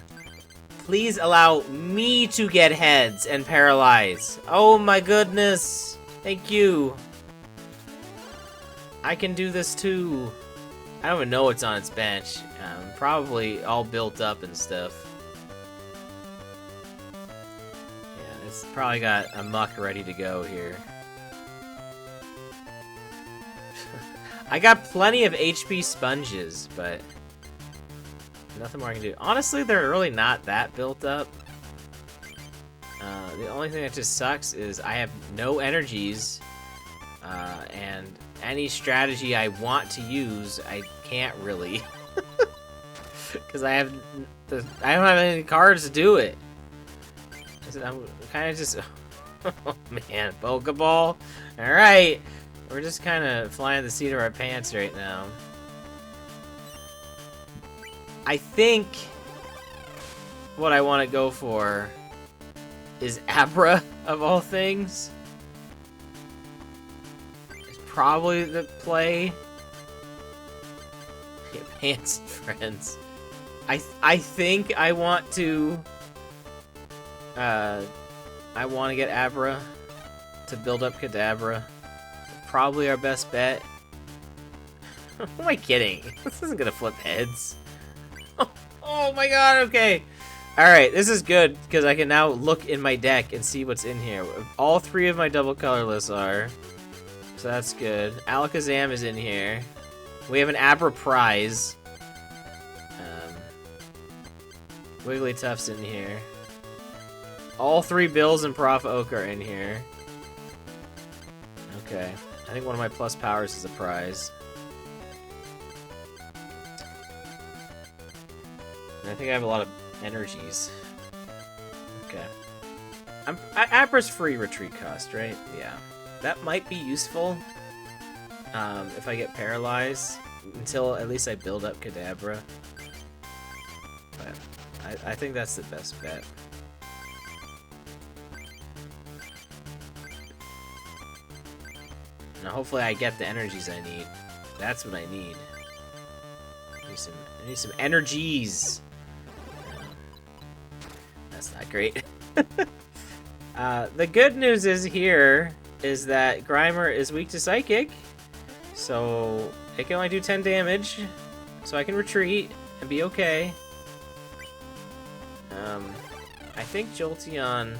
S1: Please allow me to get heads and paralyze. Oh my goodness. Thank you. I can do this too. I don't even know what's on its bench. Probably all built up and stuff. Yeah, it's probably got a muck ready to go here. I got plenty of HP sponges, but nothing more I can do. Honestly, they're really not that built up. The only thing that just sucks is I have no energies, and any strategy I want to use, I can't really, because I don't have any cards to do it. I'm kind of just, oh man, Pokeball. All right. We're just kind of flying the seat of our pants right now. I think what I want to go for is Abra, of all things. It's probably the play. Yeah, pants and Friends. I think I want to... I want to get Abra to build up Kadabra. Probably our best bet. Who am I kidding? This isn't gonna flip heads. Oh my god, okay. Alright, this is good, because I can now look in my deck and see what's in here. All 3 of my double colorless are. So that's good. Alakazam is in here. We have an Abra Prize. Wigglytuff's in here. All 3 Bills and Prof Oak are in here. Okay. I think one of my plus powers is a prize. And I think I have a lot of energies. Okay. Abra's free retreat cost, right? Yeah. That might be useful if I get paralyzed, until at least I build up Kadabra. But I think that's the best bet. Now hopefully I get the energies I need. That's what I need. I need some energies. That's not great. The good news is that Grimer is weak to Psychic. So it can only do 10 damage. So I can retreat and be okay. I think Jolteon...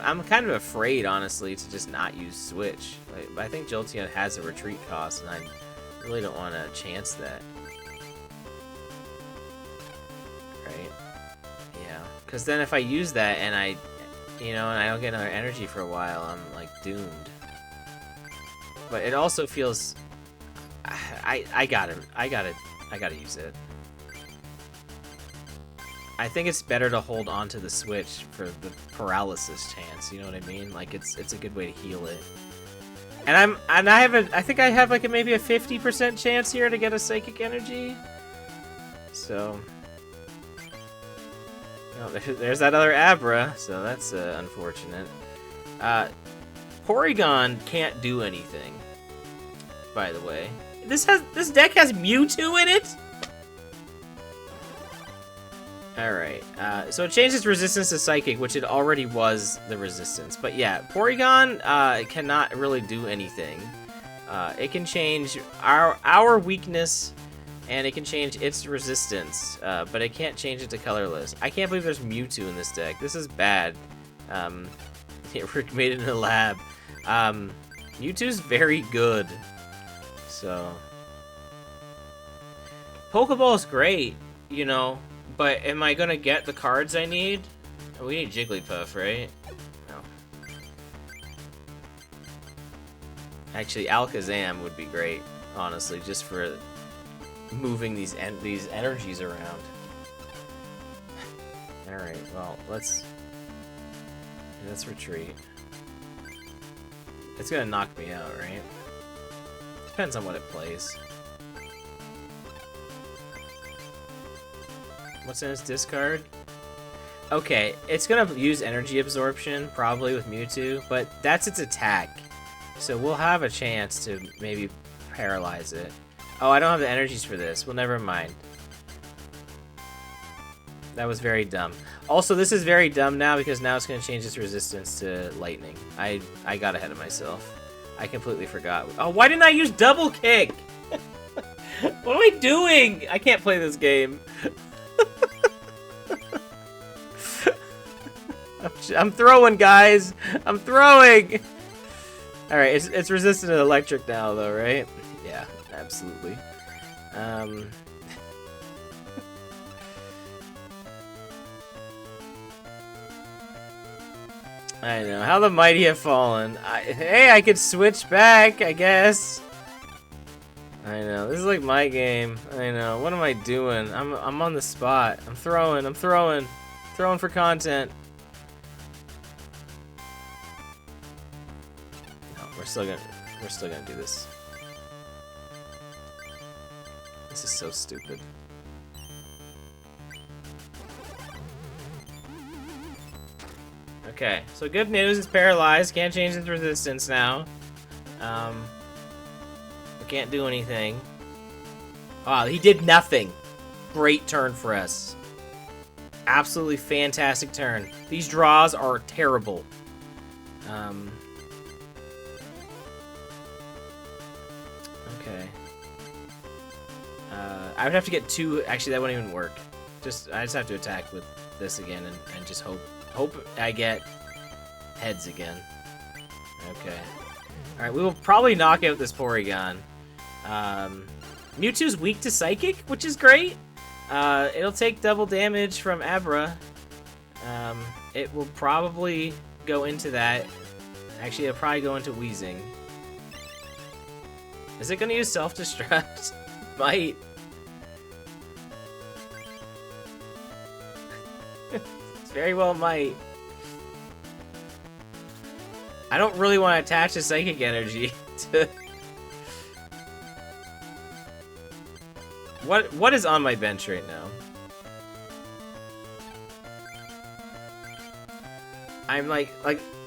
S1: I'm kind of afraid, honestly, to just not use Switch. Like, I think Jolteon has a retreat cost, and I really don't want to chance that. Right? Yeah. Because then if I use that and I don't get another energy for a while, I'm, like, doomed. But it also feels... I gotta use it. I think it's better to hold on to the Switch for the paralysis chance, you know what I mean? Like, it's a good way to heal it. And I think I have like maybe a 50% chance here to get a Psychic Energy. So, Oh, there's that other Abra, so that's unfortunate. Porygon can't do anything, by the way. This deck has Mewtwo in it? Alright, so it changed its resistance to Psychic, which it already was the resistance. But yeah, Porygon cannot really do anything. It can change our weakness, and it can change its resistance, but it can't change it to colorless. I can't believe there's Mewtwo in this deck. This is bad. It made it in a lab. Mewtwo's very good. So Pokeball is great, you know, but am I gonna get the cards I need? Oh, we need Jigglypuff, right? No. Actually, Alakazam would be great, honestly, just for moving these energies around. All right, well, let's retreat. It's gonna knock me out, right? Depends on what it plays. What's in its discard? Okay, it's gonna use energy absorption, probably with Mewtwo, but that's its attack. So we'll have a chance to maybe paralyze it. Oh, I don't have the energies for this. Well, never mind. That was very dumb. Also, this is very dumb now because now it's gonna change its resistance to lightning. I got ahead of myself. I completely forgot. Oh, why didn't I use double kick? What am I doing? I can't play this game. I'm throwing, guys. I'm throwing. All right, it's resistant to electric now, though, right? Yeah, absolutely. I know. How the mighty have fallen. Hey, I could switch back, I guess. I know. This is like my game. I know. What am I doing? I'm on the spot. I'm throwing for content. No, we're still gonna do this. This is so stupid. Okay, so good news, it's paralyzed. Can't change its resistance now. We can't do anything. Wow, he did nothing. Great turn for us. Absolutely fantastic turn. These draws are terrible. Okay. I would have to get two. Actually, that wouldn't even work. I just have to attack with this again and just hope I get heads again. Okay. Alright, we will probably knock out this Porygon. Mewtwo's weak to Psychic, which is great. It'll take double damage from Abra. It will probably go into that. Actually, it'll probably go into Wheezing. Is it going to use Self-Destruct? Might. Very well might. I don't really want to attach a Psychic Energy to... What is on my bench right now? I'm like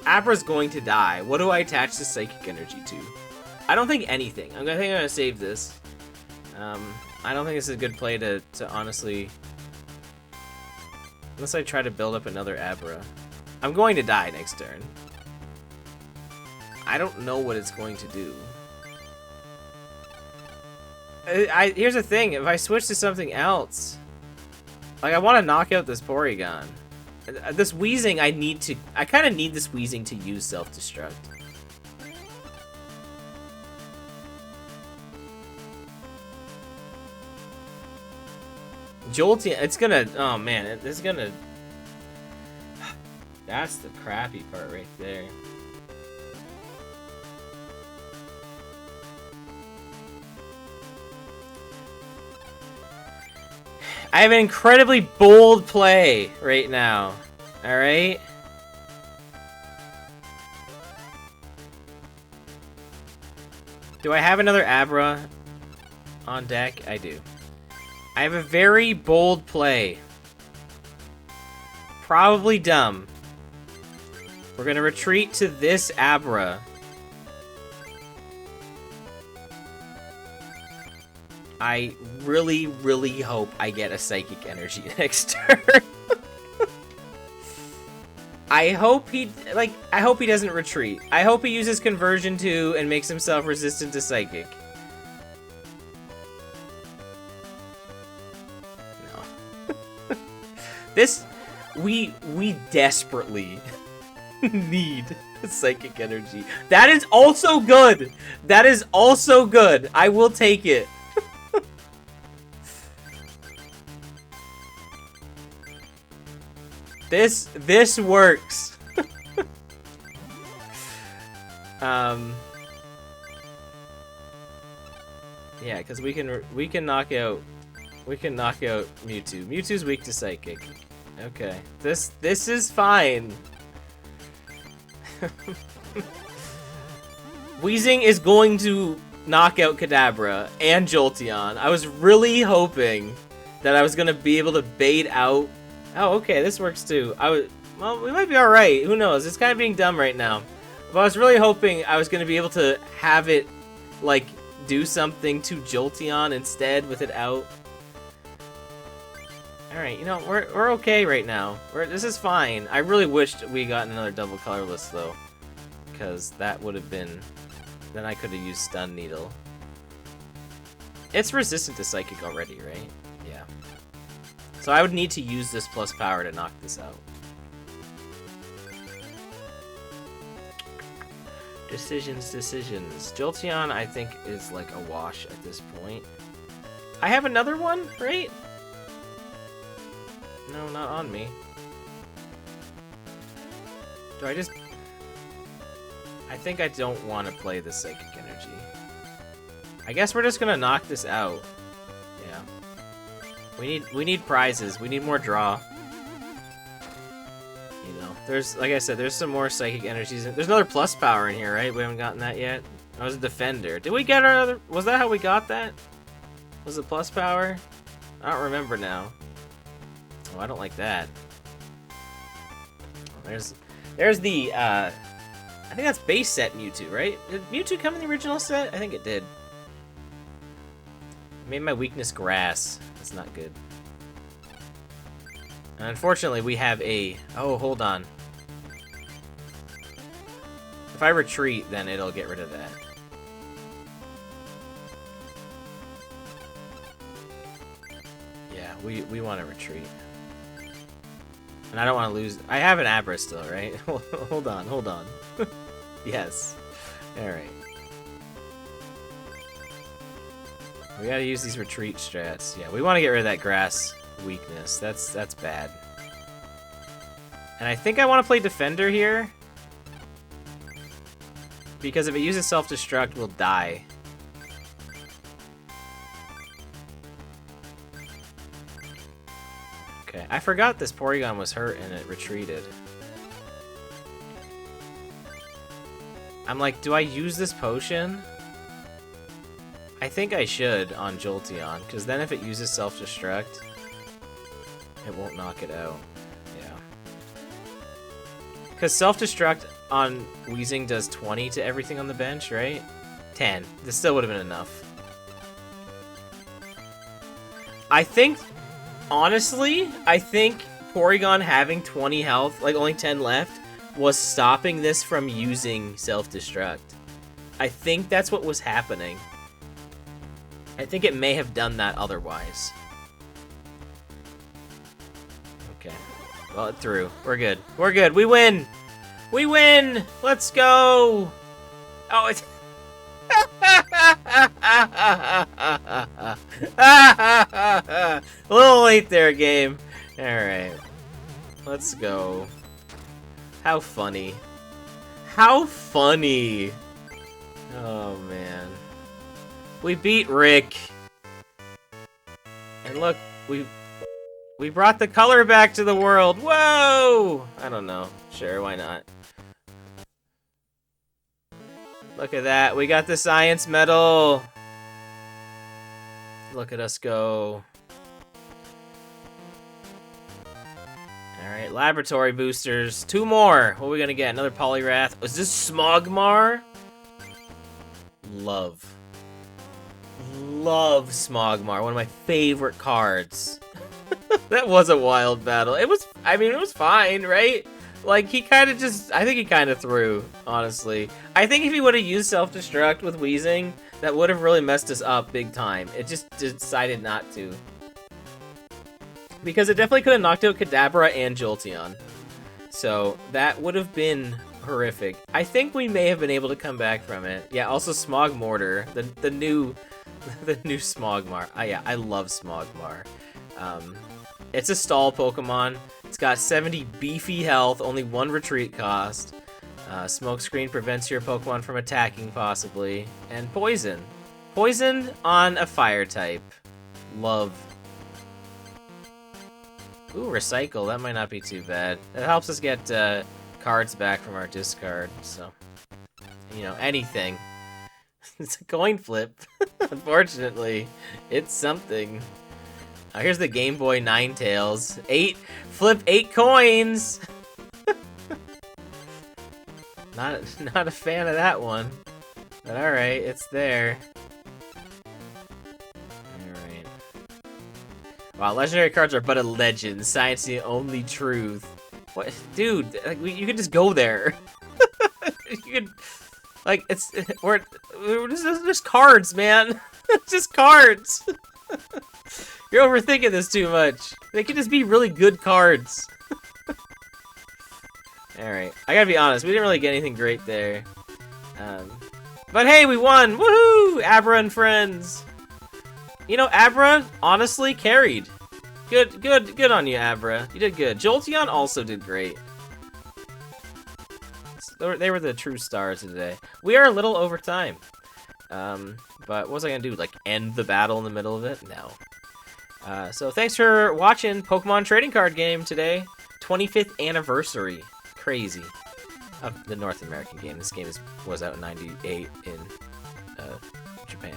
S1: Abra's going to die. What do I attach the Psychic Energy to? I don't think anything. I think I'm gonna save this. I don't think this is a good play to honestly... Unless I try to build up another Abra. I'm going to die next turn. I don't know what it's going to do. Here's the thing. If I switch to something else... Like, I want to knock out this Porygon. This Wheezing, I kind of need this Wheezing to use Self-Destruct. Jolteon, it's gonna, oh man, it's gonna, that's the crappy part right there. I have an incredibly bold play right now, alright? Do I have another Abra on deck? I do. I have a very bold play. probably dumb. We're gonna retreat to this Abra. I really, really hope I get a Psychic Energy next turn. I hope he doesn't retreat. I hope he uses Conversion 2 and makes himself resistant to Psychic. No. We desperately need Psychic Energy. That is also good. That is also good. I will take it. This works. Yeah, because we can knock out Mewtwo. Mewtwo's weak to Psychic. Okay, this is fine. Weezing is going to knock out Kadabra and Jolteon. I was really hoping that I was gonna be able to bait out. Oh, okay, this works too. Well, we might be alright. Who knows? It's kind of being dumb right now. But I was really hoping I was going to be able to have it, like, do something to Jolteon instead with it out. Alright, you know, we're okay right now. This is fine. I really wished we got another double colorless, though. Because that would have been... Then I could have used Stun Needle. It's resistant to Psychic already, right? Yeah. So I would need to use this plus power to knock this out. Decisions. Jolteon, I think, is like a wash at this point. I have another one, right? No, not on me. Do I just... I think I don't want to play the Psychic Energy. I guess we're just gonna knock this out. Yeah. We need prizes. We need more draw. You know, there's, like I said, there's some more Psychic Energies. There's another plus power in here, right? We haven't gotten that yet. I was a Defender. Did we get our other... Was that how we got that? Was it plus power? I don't remember now. Oh, I don't like that. There's the, I think that's base set Mewtwo, right? Did Mewtwo come in the original set? I think it did. Made my weakness grass. That's not good. And unfortunately, we have a... Oh, hold on. If I retreat, then it'll get rid of that. Yeah, we want to retreat. And I don't want to lose... I have an Abra still, right? Hold on. Yes. Alright. We gotta use these retreat strats. Yeah, we want to get rid of that grass weakness. That's bad. And I think I want to play Defender here. Because if it uses self-destruct, we'll die. Okay, I forgot this Porygon was hurt and it retreated. I'm like, do I use this potion? I think I should on Jolteon, because then if it uses self-destruct, it won't knock it out. Yeah. Because self-destruct on Weezing does 20 to everything on the bench, right? 10. This still would have been enough. I think, honestly, I think Porygon having 20 health, like only 10 left, was stopping this from using self-destruct. I think that's what was happening. I think it may have done that otherwise. Okay. Well, it threw. We're good. We're good. We win! We win! Let's go! Oh, it's... A little late there, game. Alright. Let's go. How funny. How funny! Oh, man. We beat Rick. And look, we brought the color back to the world. Whoa! I don't know. Sure, why not? Look at that. We got the science medal. Look at us go. Alright, laboratory boosters. 2 more. What are we gonna get? Another Poliwrath. Is this Smogmar? Love Smogmar. One of my favorite cards. That was a wild battle. It was, I mean, it was fine, right? Like, he kind of just, I think he kind of threw, honestly. I think if he would have used self-destruct with Weezing, that would have really messed us up big time. It just decided not to. Because it definitely could have knocked out Kadabra and Jolteon. So, that would have been horrific. I think we may have been able to come back from it. Yeah, also Smogmortar, the new Smogmar. Yeah, I love Smogmar. It's a stall Pokemon. It's got 70 beefy health, only 1 retreat cost. Smokescreen prevents your Pokemon from attacking, possibly. And Poison. Poison on a fire type. Love. Ooh, Recycle. That might not be too bad. That helps us get cards back from our discard, so... You know, anything. It's a coin flip. Unfortunately. It's something. Here's the Game Boy Ninetales. Flip 8 coins! Not a fan of that one. But alright, it's there. Alright. Wow, legendary cards are but a legend. Science the only truth. What? Dude, like, you can just go there. You could... Like, we're just cards, man. It's just cards. You're overthinking this too much. They could just be really good cards. Alright, I gotta be honest, we didn't really get anything great there. But hey, we won! Woohoo! Abra and friends! You know, Abra honestly carried. Good on you, Abra. You did good. Jolteon also did great. They were the true stars today. We are a little over time. But what was I gonna do? Like, end the battle in the middle of it? No. So thanks for watching Pokemon Trading Card Game today. 25th anniversary. Crazy. Of the North American game. This game was out in 98 in Japan.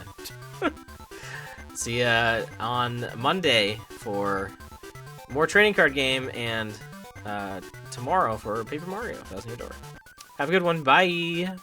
S1: See ya on Monday for more Trading Card Game, and tomorrow for Paper Mario, Thousand Year Door. Have a good one. Bye!